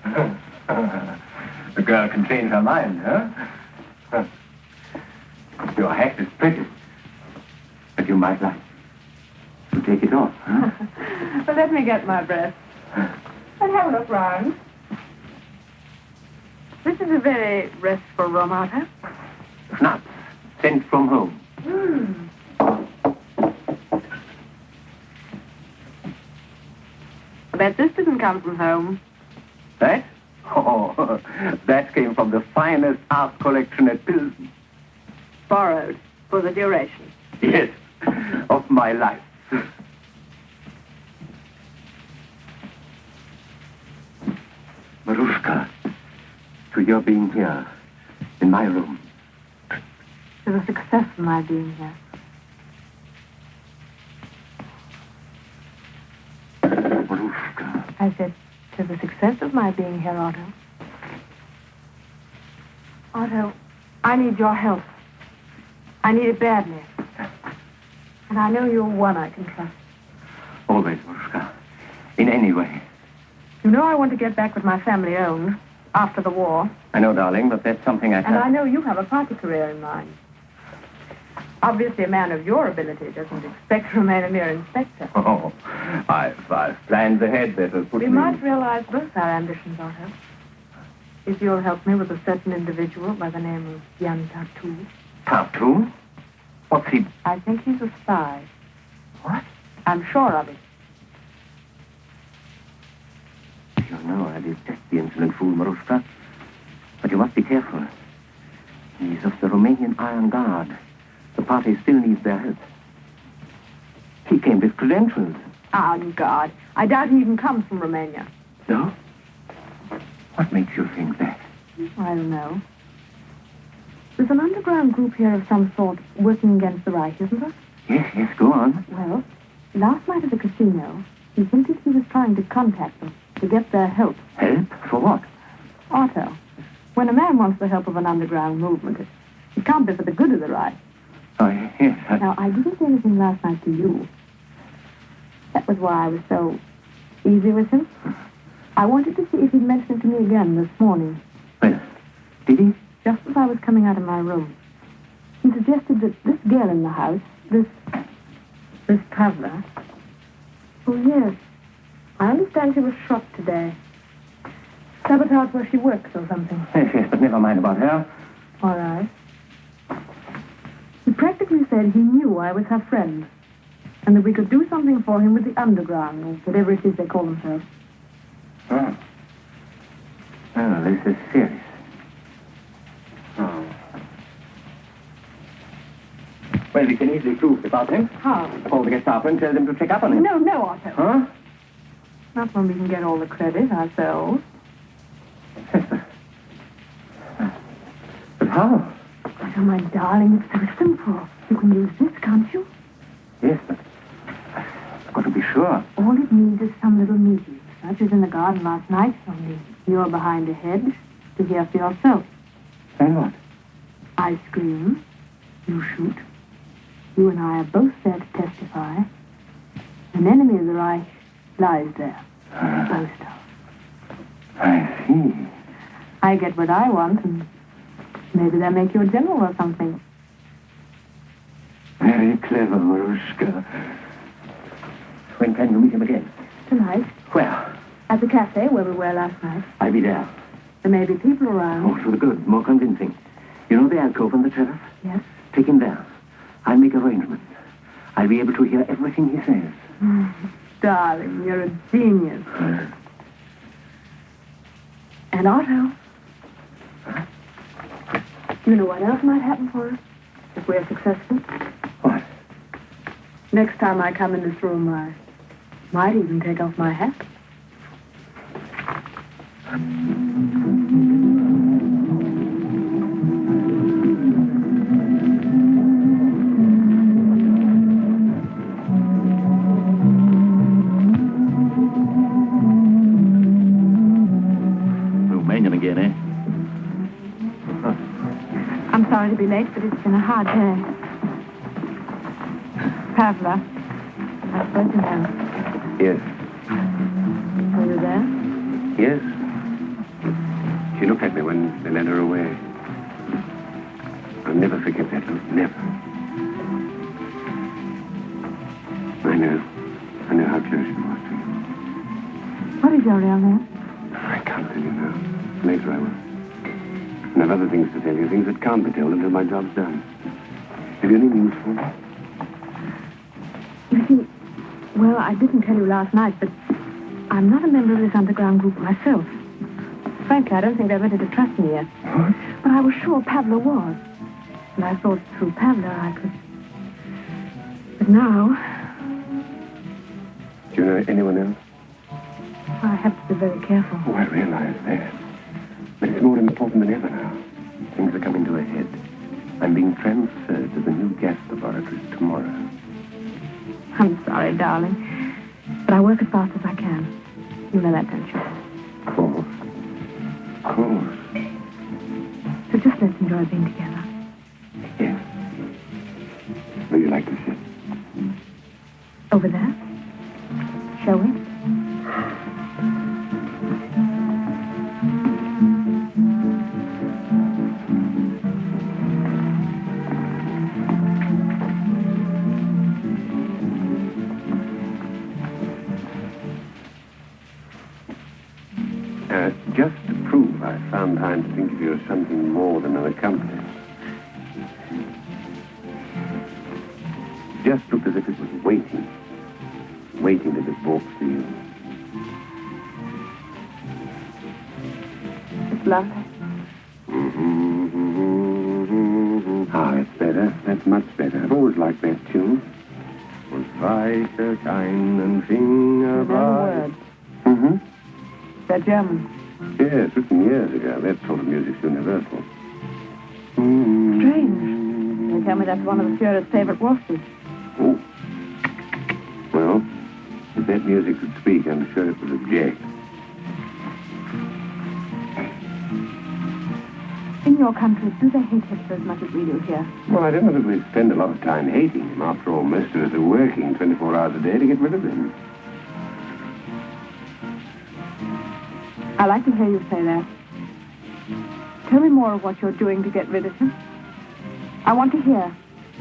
The girl can change her mind, huh? Your hat is pretty. But you might like to take it off, huh? Well, let me get my breath. And have a look round. This is a very restful room, Otto. Schnapps, sent from home. I bet this didn't come from home. That? Oh, that came from the finest art collection at Pilsen. Borrowed for the duration. Yes, of my life. Marushka, to your being here, in my room. To the success of my being here. Marushka. I said, to the success of my being here, Otto. Otto, I need your help. I need it badly. And I know you're one I can trust. Always, Marushka. In any way. You know I want to get back with my family owned after the war. I know, darling, but that's something I And can't... I know you have a party career in mind. Obviously, a man of your ability doesn't expect to remain a mere inspector. Oh, I've plans ahead that will put We me... might realize both our ambitions, Otto. If you'll help me with a certain individual by the name of Jan Tartu. Tartu? What's he... I think he's a spy. What? I'm sure of it. You know, I detest the insolent fool, Marushka. But you must be careful. He's of the Romanian Iron Guard. The party still needs their help. He came with credentials. On guard. I doubt he even comes from Romania. No? What makes you think that? I don't know. There's an underground group here of some sort working against the Reich, isn't there? Yes, go on. Well, last night at the casino, he hinted he was trying to contact them to get their help. Help? For what? Otto, when a man wants the help of an underground movement, it can't be for the good of the Reich. Oh, yes. Now, I didn't say anything last night to you. That was why I was so easy with him. I wanted to see if he'd mention it to me again this morning. Well, did he? Just as I was coming out of my room. He suggested that this girl in the house, this Pavla... Oh, yes. I understand she was shot today. Sabotaged where she works or something. Yes, but never mind about her. All right. He practically said he knew I was her friend, and that we could do something for him with the underground, or whatever it is they call themselves. Oh. Oh, this is serious. Oh. Well, we can easily prove the Barton. How? Call the Gestapo and tell them to check up on him. No, Otto. Huh? Not when we can get all the credit ourselves. But how? Oh, my darling, it's so simple. You can use this, can't you? Yes, but I've got to be sure. All it needs is some little meeting, such as in the garden last night, only you're behind a hedge to hear for yourself. Then what? I scream, you shoot. You and I are both there to testify. An enemy of the Reich lies there. Both of. I see. I get what I want, and maybe they'll make you a general or something. Very clever, Marushka. When can you meet him again? Tonight, Where? at the cafe where we were last night. I'll be there. There may be people around. Oh, for the good, more convincing. You know the alcove on the terrace? Yes? Take him there. I'll make arrangements. I'll be able to hear everything he says. Darling, you're a genius. And Otto, do you know what else might happen for us if we're successful? What? Next time I come in this room, I might even take off my hat. Romanian again, eh? I'm sorry to be late, but it's been a hard day. Pavla, I suppose you know. Yes. Are you there? Yes. She looked at me when they led her away. I'll never forget that look. Never. I know how close she was to you. What is your real name? I can't tell you now. Later I will. And I've other things to tell you, things that can't be told until my job's done. Have you any news for me? You see, well, I didn't tell you last night, but I'm not a member of this underground group myself. Frankly, I don't think they're ready to trust me yet. What? But I was sure Pavla was. And I thought through Pavla I could... But now, Do you know anyone else? I have to be very careful. Oh, I realize that. But it's more important than ever now. Things are coming to a head. I'm being transferred to the new gas laboratories tomorrow. I'm sorry, darling. But I work as fast as I can. You know that, don't you? Of course. Of course. So just let's enjoy being together. Yes. Where do you like to sit? Over there? Shall we? Just to prove I found time to think of you as something more than an accomplice. Just looked as if it was waiting to be brought to you. It's lovely. Ah, that's better. That's much better. I've always liked that tune. Und weiche keinen Finger Words. Mm-hmm. They're German. Yes, written years ago. That sort of music's universal. Strange. They tell me that's one of the Führer's favorite waltzes. Oh. Well, if that music could speak, I'm sure it would object. In your country, do they hate Hitler as much as we do here? Well, I don't know that we'd spend a lot of time hating him. After all, most of us are working 24 hours a day to get rid of him. I like to hear you say that. Tell me more of what you're doing to get rid of him. I want to hear.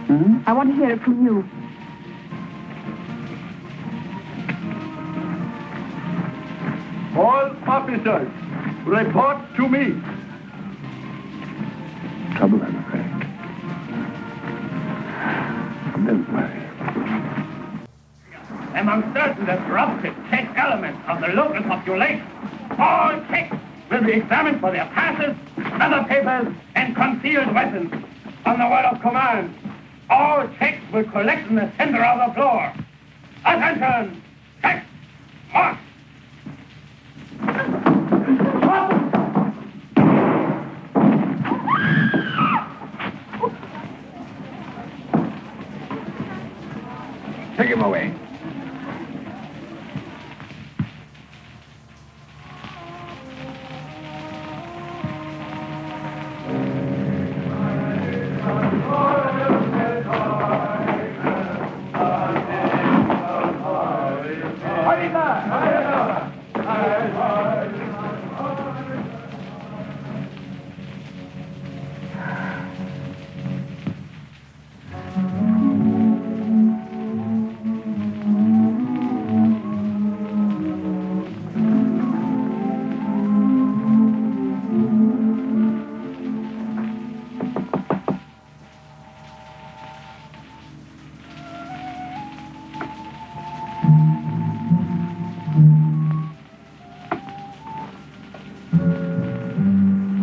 Hmm? I want to hear it from you. All officers, report to me. Trouble, I'm afraid. Don't worry. Among certain disruptive Czech elements of the local population, all Czechs will be examined for their passes, other papers, and concealed weapons. On the word of command, All checks will collect in the center of the floor. Attention! Check! March! Take him away.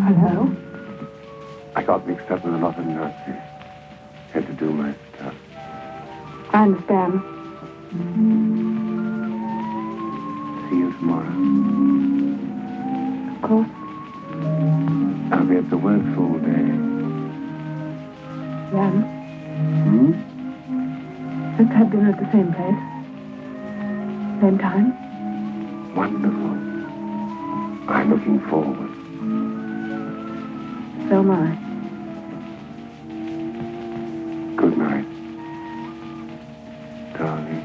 Hello? I got mixed up with a lot of Nazis. Had to do my stuff. I understand. See you tomorrow. Of course. I'll be at the works all day. Then, let's have dinner at the same place. Same time. Wonderful. I'm looking forward. So am I. Good night, darling.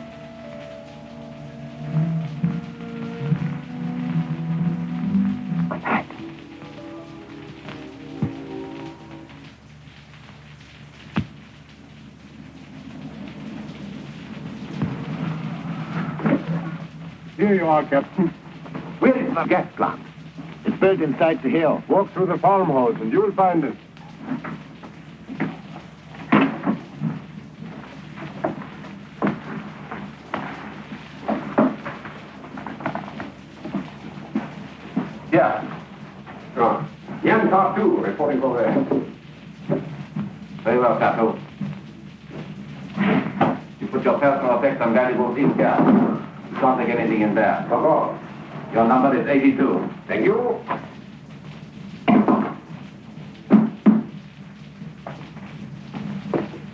Here you are, Captain. Where is the gas plant? It's built inside the hill. Walk through the farmhouse and you'll find it. Yeah. Oh. Young Tartu reporting for there. Very well, Tartu. You put your personal effects and valuables in here. You can't take anything in there. Of course. Your number is 82. Thank you.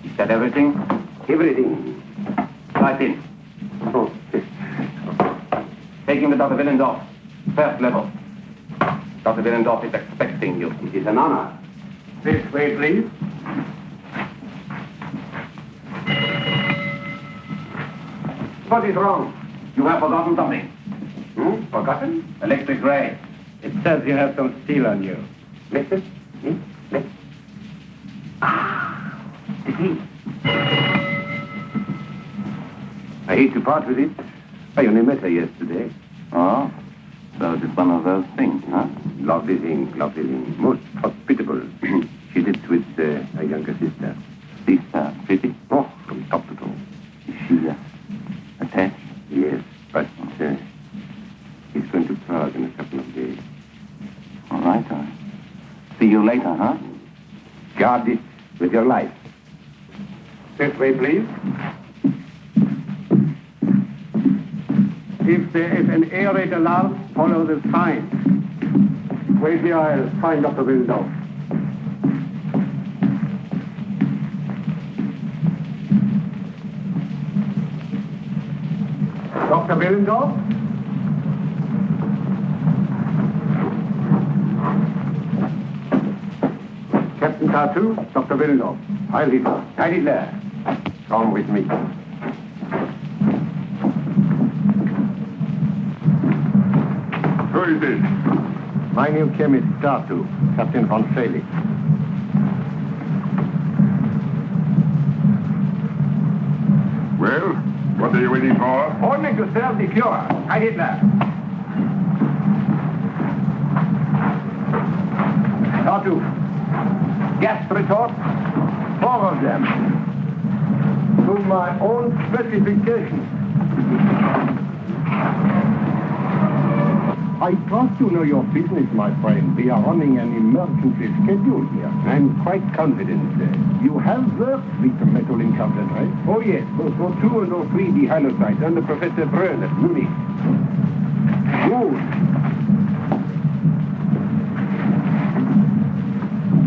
Is that everything? Everything. Right in. Oh. Take him to Dr. Willendorf. First level. Dr. Willendorf is expecting you. It is an honor. This way, please. What is wrong? You have forgotten something. Forgotten? Electric ray. It says you have some steel on you. Listen. Listen. Ah, it is. I hate to part with it. I only met her yesterday. Oh? So it is one of those things, huh? Lovely thing. Most hospitable. She lives with a younger sister. Sister, pretty? Oh, from top to toe. Is she attached? Yes, but he's going to Prague in a couple of days. All right, see you later, huh? Guard it with your life. This way, please. If there is an air raid alarm, follow the sign. Wait here, I'll find Dr. Willendorf. Dr. Willendorf? Captain Tartu, Dr. Willendorf. Heil Hitler. Heil Hitler. Come with me. Who is this? My new chemist, Tartu, Captain von Saley. Well, what are you waiting for? Only to serve the cure. Heil Hitler. Tartu. Gas retort. 4 of them. To my own specifications. I trust you know your business, my friend. We are running an emergency schedule here. I'm quite confident, sir. You have worked with the metal encounters, right? Oh, yes. For 2 and 03 dihalocytes under Professor Brön at Munich. Good.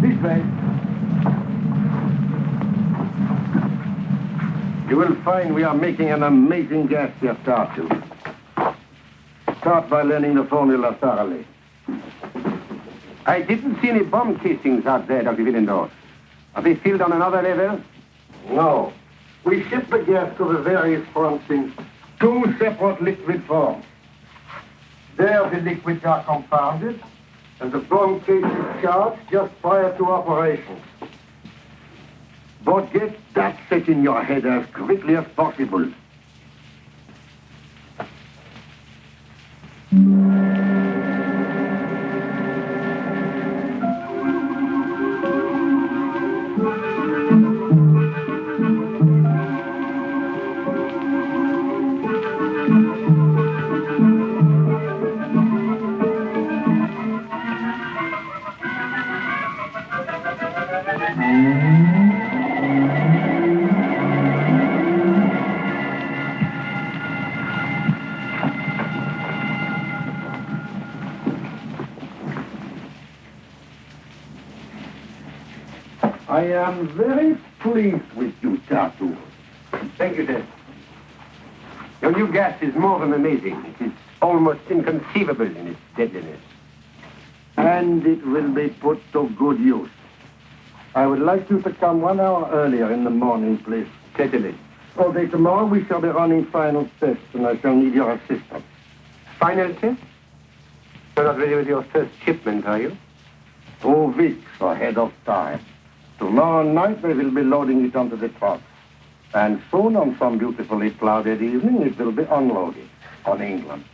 This way. You will find we are making an amazing gas here, Tartu. Start by learning the formula thoroughly. I didn't see any bomb casings out there, Dr. Willendorf. Are they filled on another level? No. We ship the gas to the various fronts in 2 separate liquid forms. There the liquids are compounded, and the bomb case is charged just prior to operations. But get that set in your head as quickly as possible. I am very pleased with you, Tartu. Thank you, sir. Your new gas is more than amazing. It is almost inconceivable in its deadliness. And it will be put to good use. I would like you to come 1 hour earlier in the morning, please. Certainly. All day tomorrow we shall be running final tests, and I shall need your assistance. Final test? You're not ready with your first shipment, are you? 2 weeks ahead of time. Tomorrow night they will be loading it onto the trucks. And soon, on some beautifully clouded evening, it will be unloaded on England.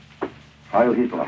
Heil Hitler.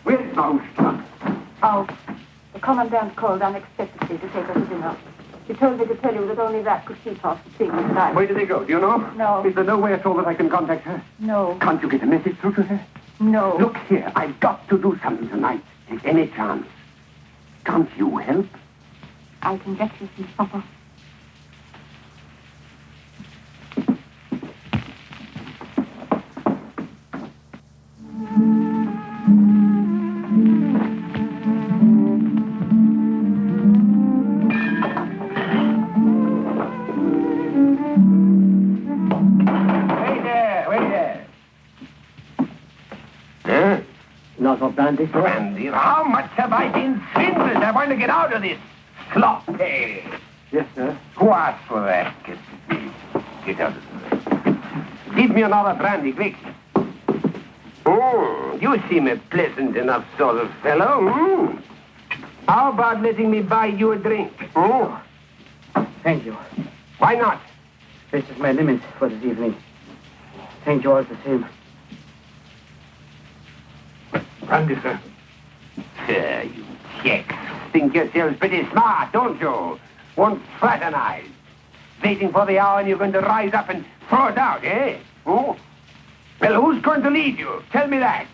Where's Faust? Oh, the commandant called unexpectedly to take us to dinner. He told me to tell you that only that could keep us between us tonight. Where did they go? Do you know? No. Is there no way at all that I can contact her? No. Can't you get a message through to her? No. Look here, I've got to do something tonight. Take any chance. Can't you help? I can get you some supper. Brandy, sir? Brandy? How much have I been swindled? I want to get out of this slop. Hey. Yes, sir. Who asked for that? Get out of the way. Give me another brandy, quick. You seem a pleasant enough sort of fellow. How about letting me buy you a drink? Thank you. Why not? This is my limit for this evening. Thank you all the same. Brandy, sir. Sir, you checks think yourselves pretty smart, don't you? Won't fraternize. Waiting for the hour and you're going to rise up and throw it out, eh? Oh? Well, who's going to lead you? Tell me that.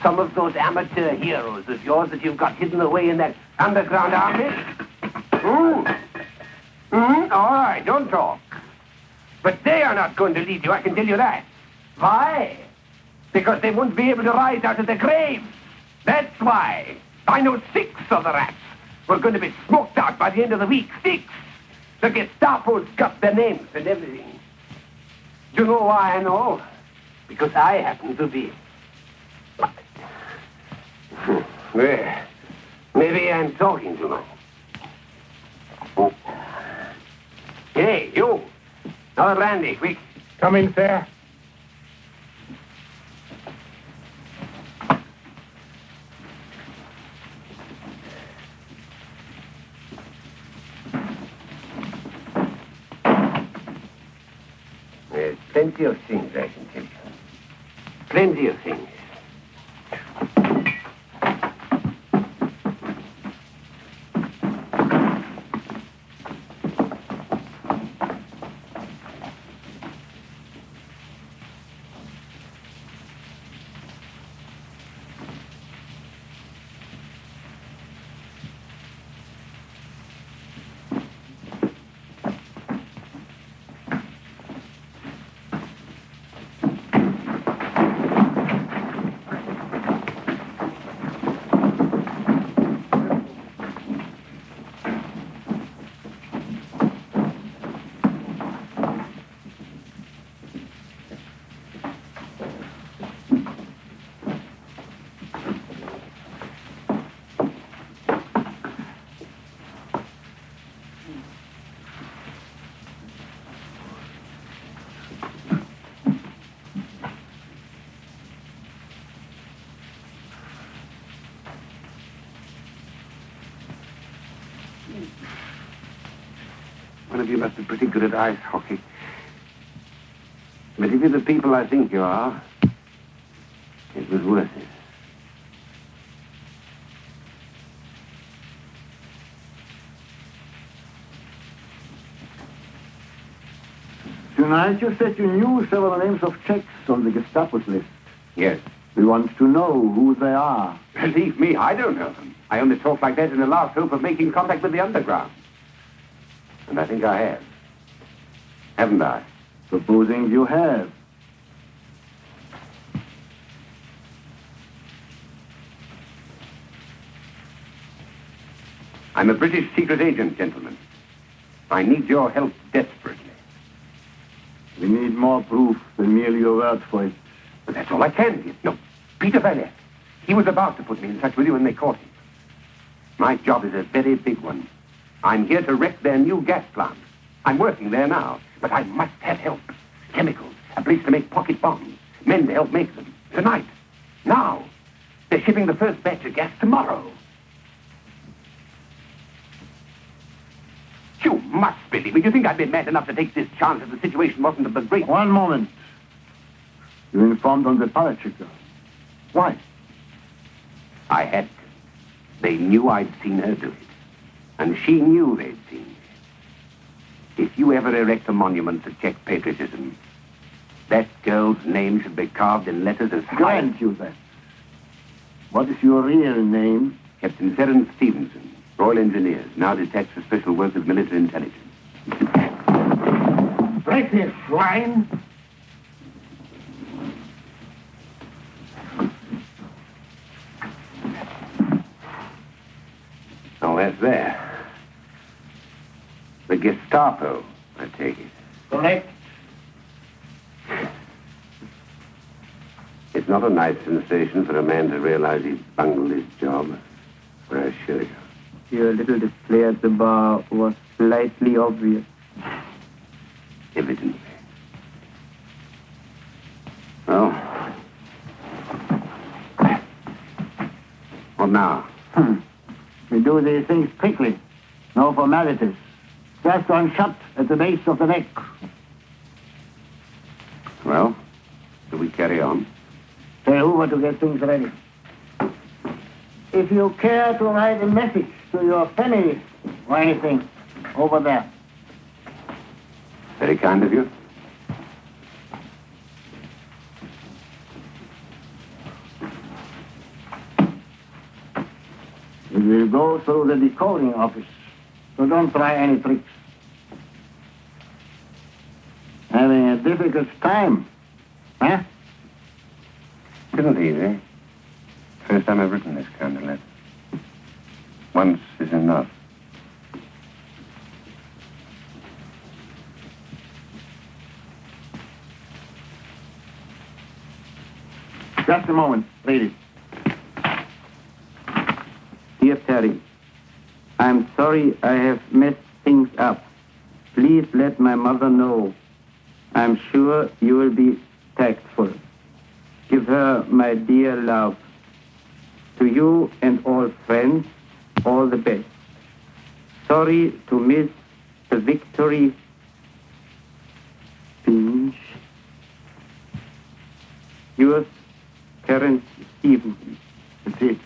Some of those amateur heroes of yours that you've got hidden away in that underground army? All right, don't talk. But they are not going to lead you, I can tell you that. Why? Because they won't be able to rise out of their graves. That's why. I know 6 of the rats were going to be smoked out by the end of the week. 6. The Gestapo's got their names and everything. Do you know why I know? Because I happen to be. Well, maybe I'm talking too much. Oh. Hey, you. Another brandy, quick. Come in, sir. Plenty of things, I can tell you. Plenty of things. One of you must be pretty good at ice hockey. But if you're the people I think you are, it was worth it. Tonight you said you knew several names of Czechs on the Gestapo's list. Yes. We want to know who they are. Believe me, I don't know them. I only talk like that in the last hope of making contact with the underground. And I think I have. Haven't I? Supposing you have. I'm a British secret agent, gentlemen. I need your help desperately. We need more proof than merely your word for it. But that's all I can give. No, Peter Vanek. He was about to put me in touch with you when they caught him. My job is a very big one. I'm here to wreck their new gas plant. I'm working there now, but I must have help. Chemicals, a place to make pocket bombs, men to help make them. Tonight. Now. They're shipping the first batch of gas tomorrow. You must believe me. You think I'd be mad enough to take this chance if the situation wasn't of the great... One moment. You informed on the parachecker. Why? I had to. They knew I'd seen her do it. And she knew they'd seen me. If you ever erect a monument to Czech patriotism, that girl's name should be carved in letters as high... Grant you that. What is your real name? Captain Terence Stevenson, Royal Engineers, now detached for special work of military intelligence. Break this swine! Oh, that's there. The Gestapo, I take it. Correct. It's not a nice sensation for a man to realize he's bungled his job. I assure you. Your little display at the bar was slightly obvious. Evidently. Well. What now? We do these things quickly. No formalities. Just one shot at the base of the neck. Well, do we carry on? Tell Hoover to get things ready. If you care to write a message to your family or anything, over there. Very kind of you. We will go through the decoding office, so don't try any tricks. Having a difficult time, huh? Isn't easy. First time I've written this kind of letter. Once is enough. Just a moment, read it. Dear Terry, I'm sorry I have messed things up. Please let my mother know. I'm sure you will be tactful. Give her my dear love. To you and all friends, all the best. Sorry to miss the victory. Pinch, Terence Stevens. That's it.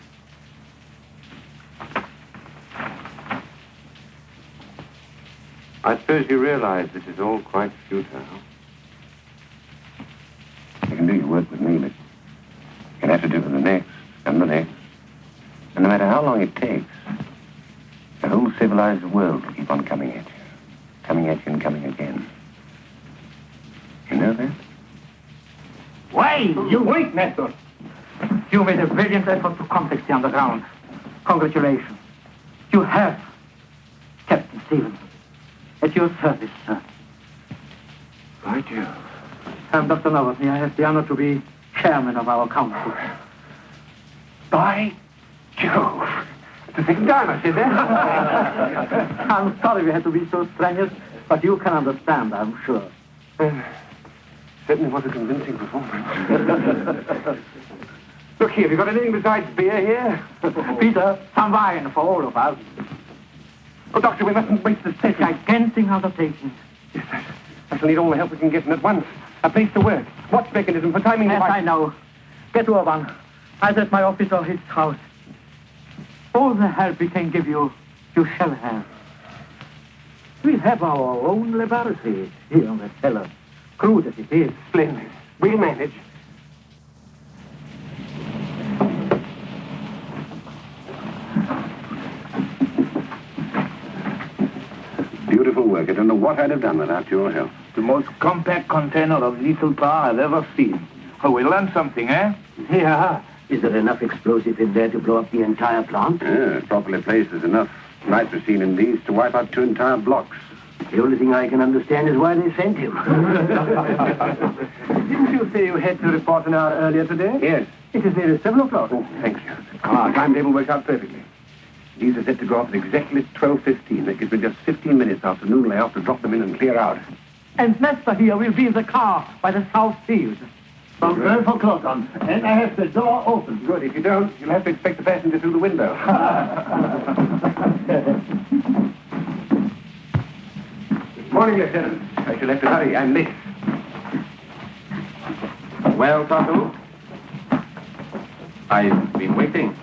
I suppose you realize this is all quite futile. You can do your work with me, but you'll have to do it with the next, and the next. And no matter how long it takes, the whole civilized world will keep on coming at you. Coming at you and coming again. You know that? Wait! You wait, Nestor. You made a brilliant effort to contact the underground. Congratulations. You have, Captain Stevens. At your service, sir. Right, you. I'm Dr. Novotny. I have the honor to be chairman of our council. By Jove! It's the second time I've said that. I'm sorry we had to be so strenuous, but you can understand, I'm sure. Certainly was a convincing performance. Look here, have you got anything besides beer here? Peter, some wine for all of us. Oh, Doctor, we mustn't waste the session. Gigantic undertaking. Yes, I shall need all the help we can get, and at once. A place to work. Watch mechanism for timing Yes, I know. Get to Urban. Either at my office or his house. All the help we can give you, you shall have. We have our own laboratory here in the cellar. Crude as it is. Splendid. We'll manage. Beautiful work. I don't know what I'd have done without your help. The most compact container of lethal tar I've ever seen. Oh, we learned something, eh? Yeah. Is there enough explosive in there to blow up the entire plant? Yeah, properly placed, there's enough nitrocene in these to wipe out 2 entire blocks. The only thing I can understand is why they sent him. Didn't you say you had to report an hour earlier today? Yes. It is nearly 7 o'clock. Oh, thank you. Our timetable works out perfectly. These are set to go off at exactly 12:15. That gives me just 15 minutes after noon layoff to drop them in and clear out. And Nestor here will be in the car by the south field. From 12 o'clock on. And I have the door open. Good. If you don't, you'll have to expect the passenger through the window. Morning, Lieutenant. I shall have to hurry. I'm late. Well, Tartu? I've been waiting.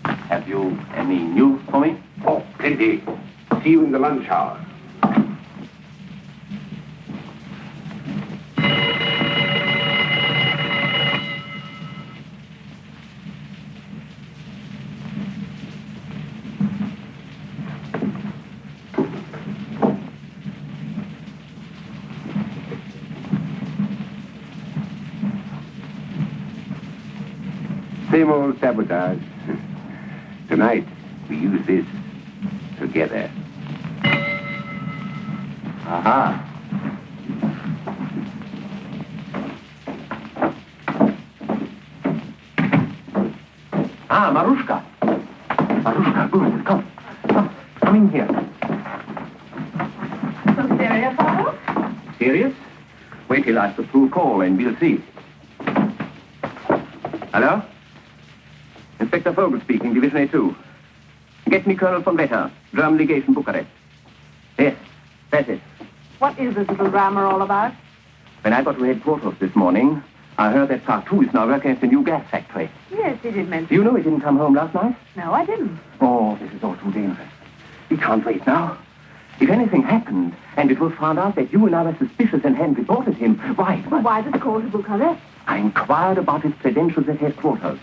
Have you any news for me? Oh, plenty. See you in the lunch hour. Same old sabotage. Tonight, we use this together. Aha. Ah, Marushka. Marushka, good. Come. Come in here. So serious, Otto? Serious? Wait till I put through a call and we'll see. Hello? Inspector Vogel speaking, Division A2. Get me Colonel von Vetter, German legation, Bucharest. Yes, that's it. What is this little drama all about? When I got to headquarters this morning, I heard that Tartu is now working at the new gas factory. Yes, he did mention. You know he didn't come home last night? No, I didn't. Oh, this is all too dangerous. We can't wait now. If anything happened, and it was found out that you and I were suspicious and hadn't reported him, why? Well, why this call to Bucharest? I inquired about his credentials at headquarters.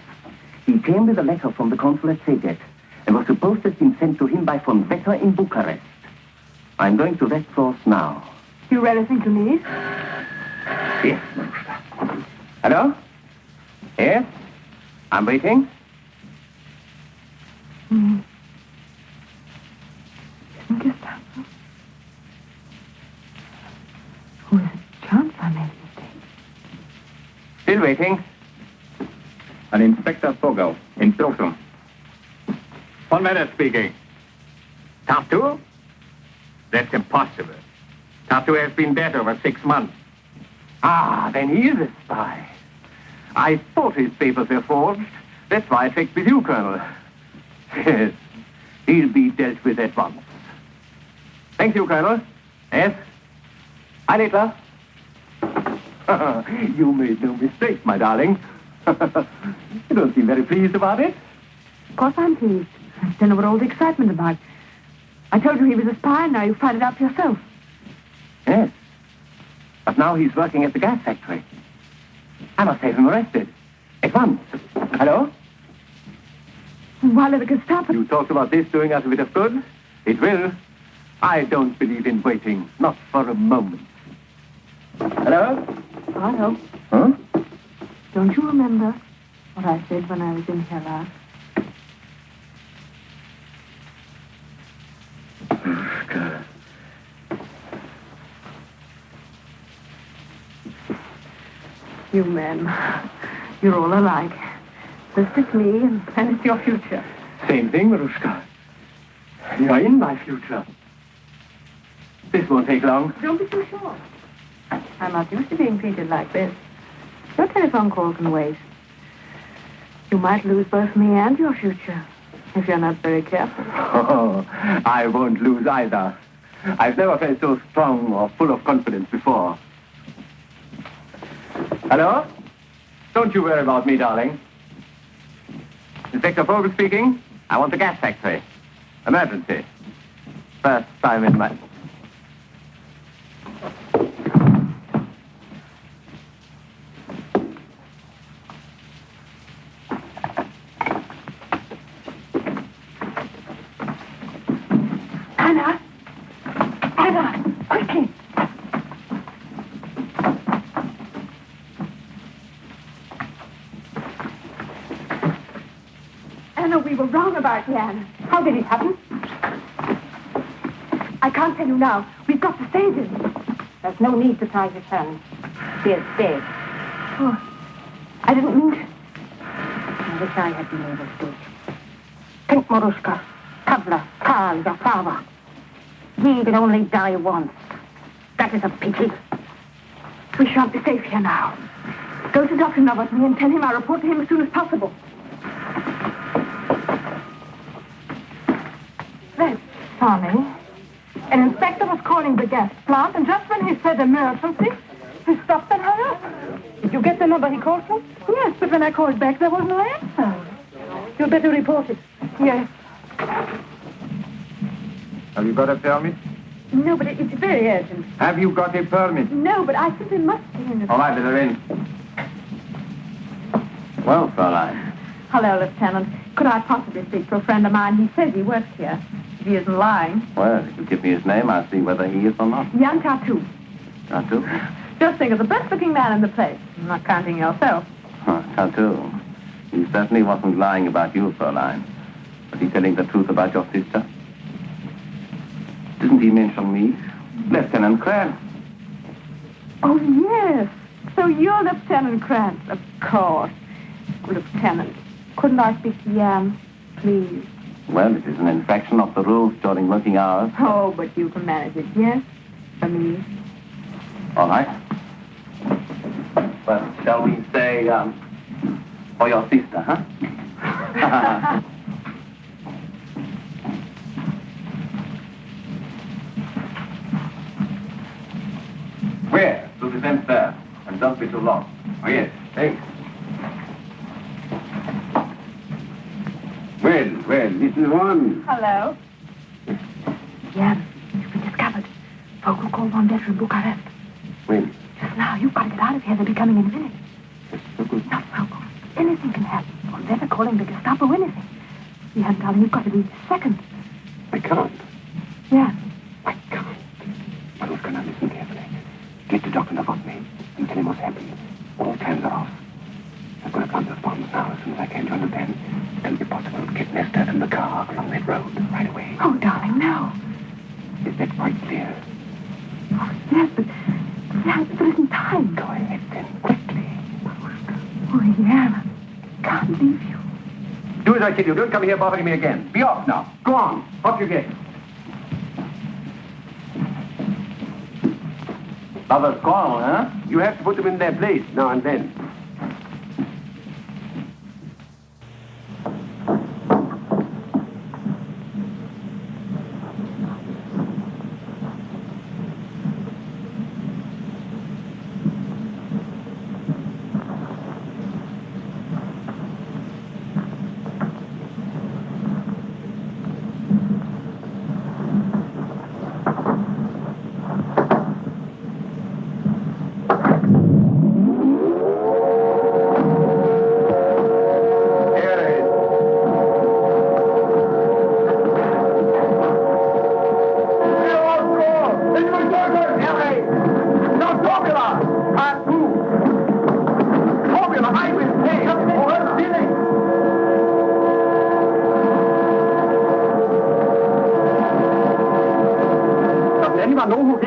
He came with a letter from the consul at Szeged and was supposed to have been sent to him by von Vetter in Bucharest. I'm going to that source now. You read anything to me? Yes, Marushka. Hello? Yes? I'm waiting. Hmm. Isn't this Tartu? Oh, is it chance I made a mistake? Still waiting. An Inspector Vogel in Pilsen. Von Vetter speaking. Tartu? That's impossible. Tartu has been dead over 6 months. Ah, then he is a spy. I thought his papers were forged. That's why I checked with you, Colonel. Yes, he'll be dealt with at once. Thank you, Colonel. Yes? Hi, Hitler. You made no mistake, my darling. You don't seem very pleased about it. Of course I'm pleased. I don't know what all the excitement about. I told you he was a spy, and now you find it out for yourself. Yes. But now he's working at the gas factory. I must have him arrested. At once. Hello? Why let the Gestapo... You talked about this doing us a bit of good. It will. I don't believe in waiting. Not for a moment. Hello? Hello. Huh? Don't you remember what I said when I was in here last? God. You men, you're all alike. This is me, and it's your future. Same thing, Marushka. You're in my future. This won't take long. Don't be too sure. I'm not used to being treated like this. Your telephone call can wait. You might lose both me and your future if you're not very careful. Oh, I won't lose either. I've never felt so strong or full of confidence before. Hello? Don't you worry about me, darling. Inspector Vogel speaking. I want the gas factory. Emergency. First time in my... Anna! Anna! Quickly! Anna, we were wrong about Jan. How did it happen? I can't tell you now. We've got to save him. There's no need to tie his hands. He is dead. Oh, I didn't mean to. I wish I had been able to. Think, Marushka. Pavla, Karl, your father. He will only die once. That is a pity. We shan't be safe here now. Go to Dr. Novotny and tell him I'll report to him as soon as possible. That's funny. An inspector was calling the gas plant, and just when he said emergency, he stopped and hung up. Did you get the number he called from? Yes, but when I called back, there was no answer. You'd better report it. Yes. Have you got a permit? No, but it's very urgent. Have you got a permit? No, but I simply must be in the... All right, let her in. Well, Fräulein. Hello, Lieutenant. Could I possibly speak to a friend of mine? He says he works here. If he isn't lying. Well, if you give me his name, I'll see whether he is or not. Jan Tartu. Tartu? Just think of the best-looking man in the place. I'm not counting yourself. Tartu. He certainly wasn't lying about you, Fräulein. Was he telling the truth about your sister? Didn't he mention me? Lieutenant Krantz. Oh, yes. So you're Lieutenant Krantz. Of course. Lieutenant, couldn't I speak to Jan, please? Well, it is an infraction of the rules during working hours. Oh, but you can manage it, yes? For me. All right. Well, shall we say, for your sister, huh? Where? To the fence there. And don't be too long. Oh, yes. Thanks. Well, this is one. Hello. Jan, you've been discovered. Vogel called on Desher in Bucharest. When? Just now, you've got to get out of here. They'll be coming in a minute. Vogel? Not Vogel. Anything can happen. Or they're calling the Gestapo, anything. Jan, darling, you've got to be second. I can't. Yeah. I can't. Marushka, now listen carefully. Get to Dr. Novotny and tell him what's happened. All hands are off. I've got to plant the bombs now as soon as I can. Do you understand? It'll be possible to get Nestor and the car along that road right away. Oh, darling, no. Is that quite clear? Oh, yes, but there isn't time. Go ahead then, quickly. Oh, Jan, I can't leave you. Do as I tell you. Don't come here bothering me again. Be off now. Go on. Off you get. Lovers quarrel, huh? You have to put them in their place now and then.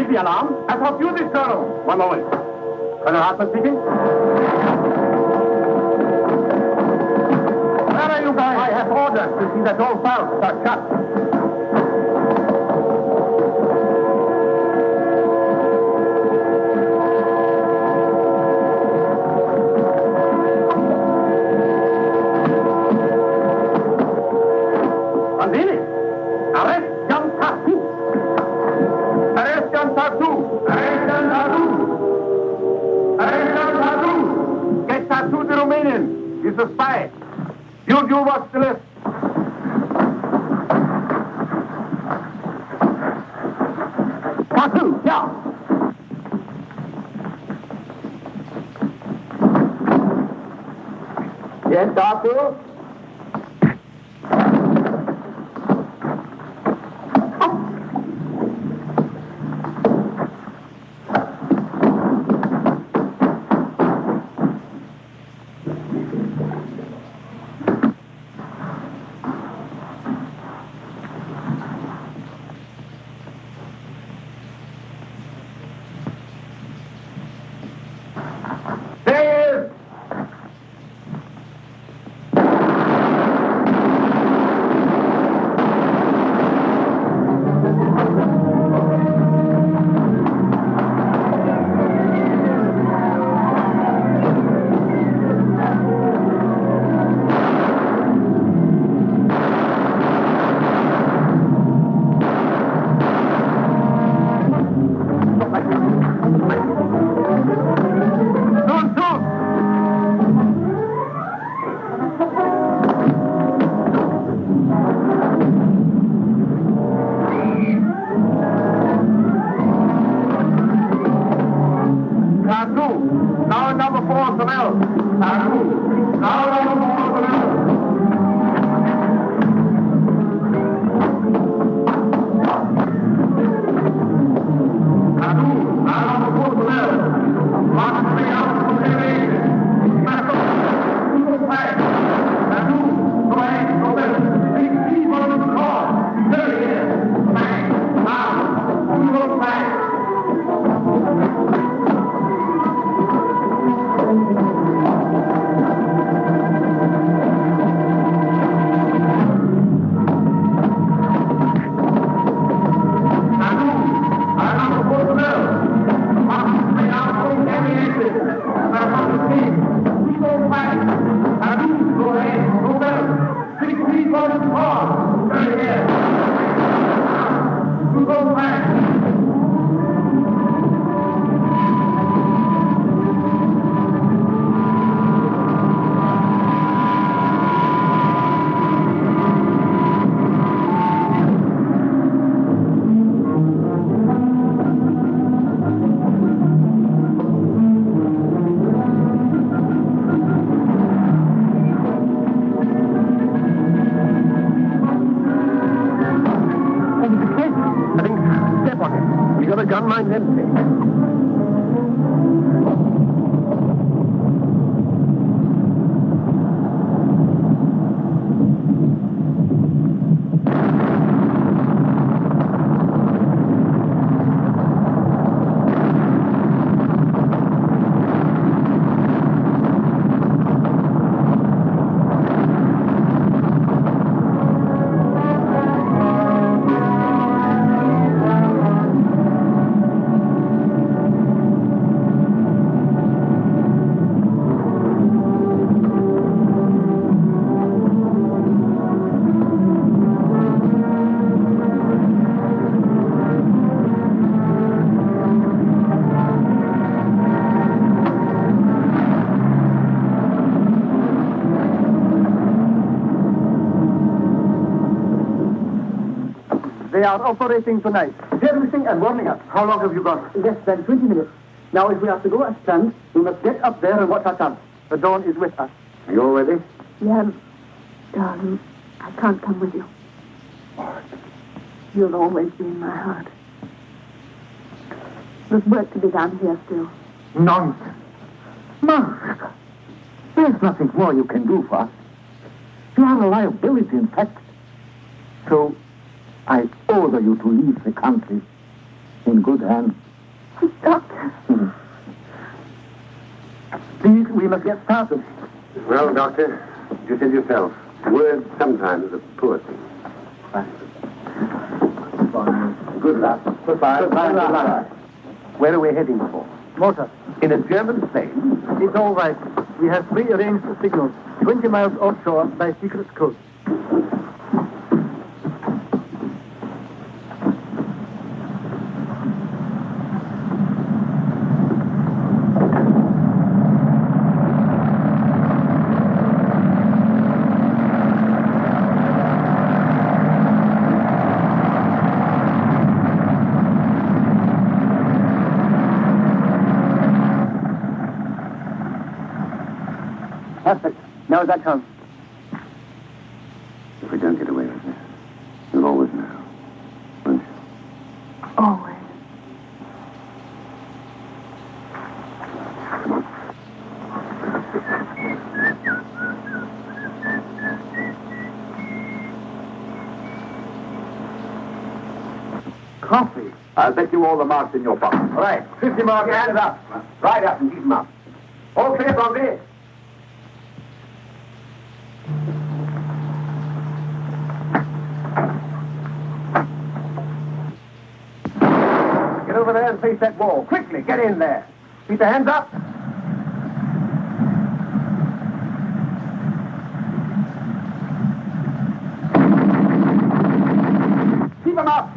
Raise the alarm and confuse this Colonel. One moment. Colonel Hartman speaking. Where are you guys? I have orders to see that all valves are shut. Andini, arrest John Tartu. Arrest John Tartu. Arrest John Tartu. Arrest John Tartu. Get Tartu the Romanian. He's a spy. You watch the list. Tartu, yeah. Yes, Tartu. Now number 4 personnel. Tartu. Now number 4 personnel. Tartu. Now number 4 personnel. March me out from the area. Tartu. Go ahead. Go there. Take people on the car. There he is. Back. Now. Go back. Gunmine's empty. They are operating tonight. Servicing and warming up. How long have you got? Less than 20 minutes. Now, if we have to go as planned, we must get up there and watch our chance. The dawn is with us. Are you all ready? Yeah, darling, I can't come with you. You'll always be in my heart. There's work to be done here still. Nonsense. Master, there's nothing more you can do for us. You are a liability, in fact. So, I order you to leave the country in good hands. Doctor. Please, we must get started. Well, Doctor, you said yourself, words sometimes are poor things. Good luck. Goodbye. Goodbye. Good luck. Where are we heading for? Motor. In a German plane? It's all right. We have prearranged signals. 20 miles offshore by secret code. Perfect. Now that comes. If we don't get away with this, you'll always know, won't you? Always. Come on. Coffee. I'll bet you all the marks in your pocket. All right. 50 marks. Hands up. Right up and keep them up. All clear, Bombay? Get over there and face that wall. Quickly, get in there. Keep your hands up. Keep them up.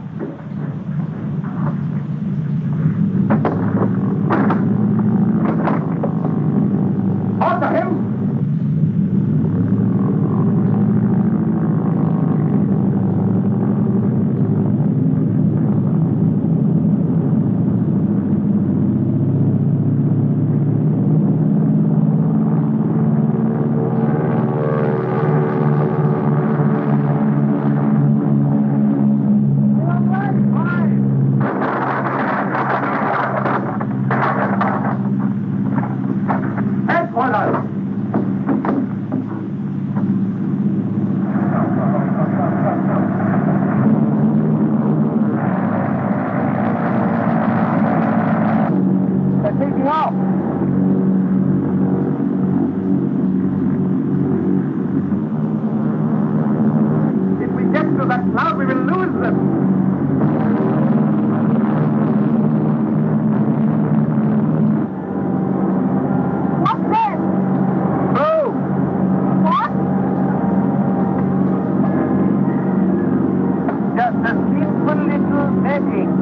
After him. Just a simple little netting.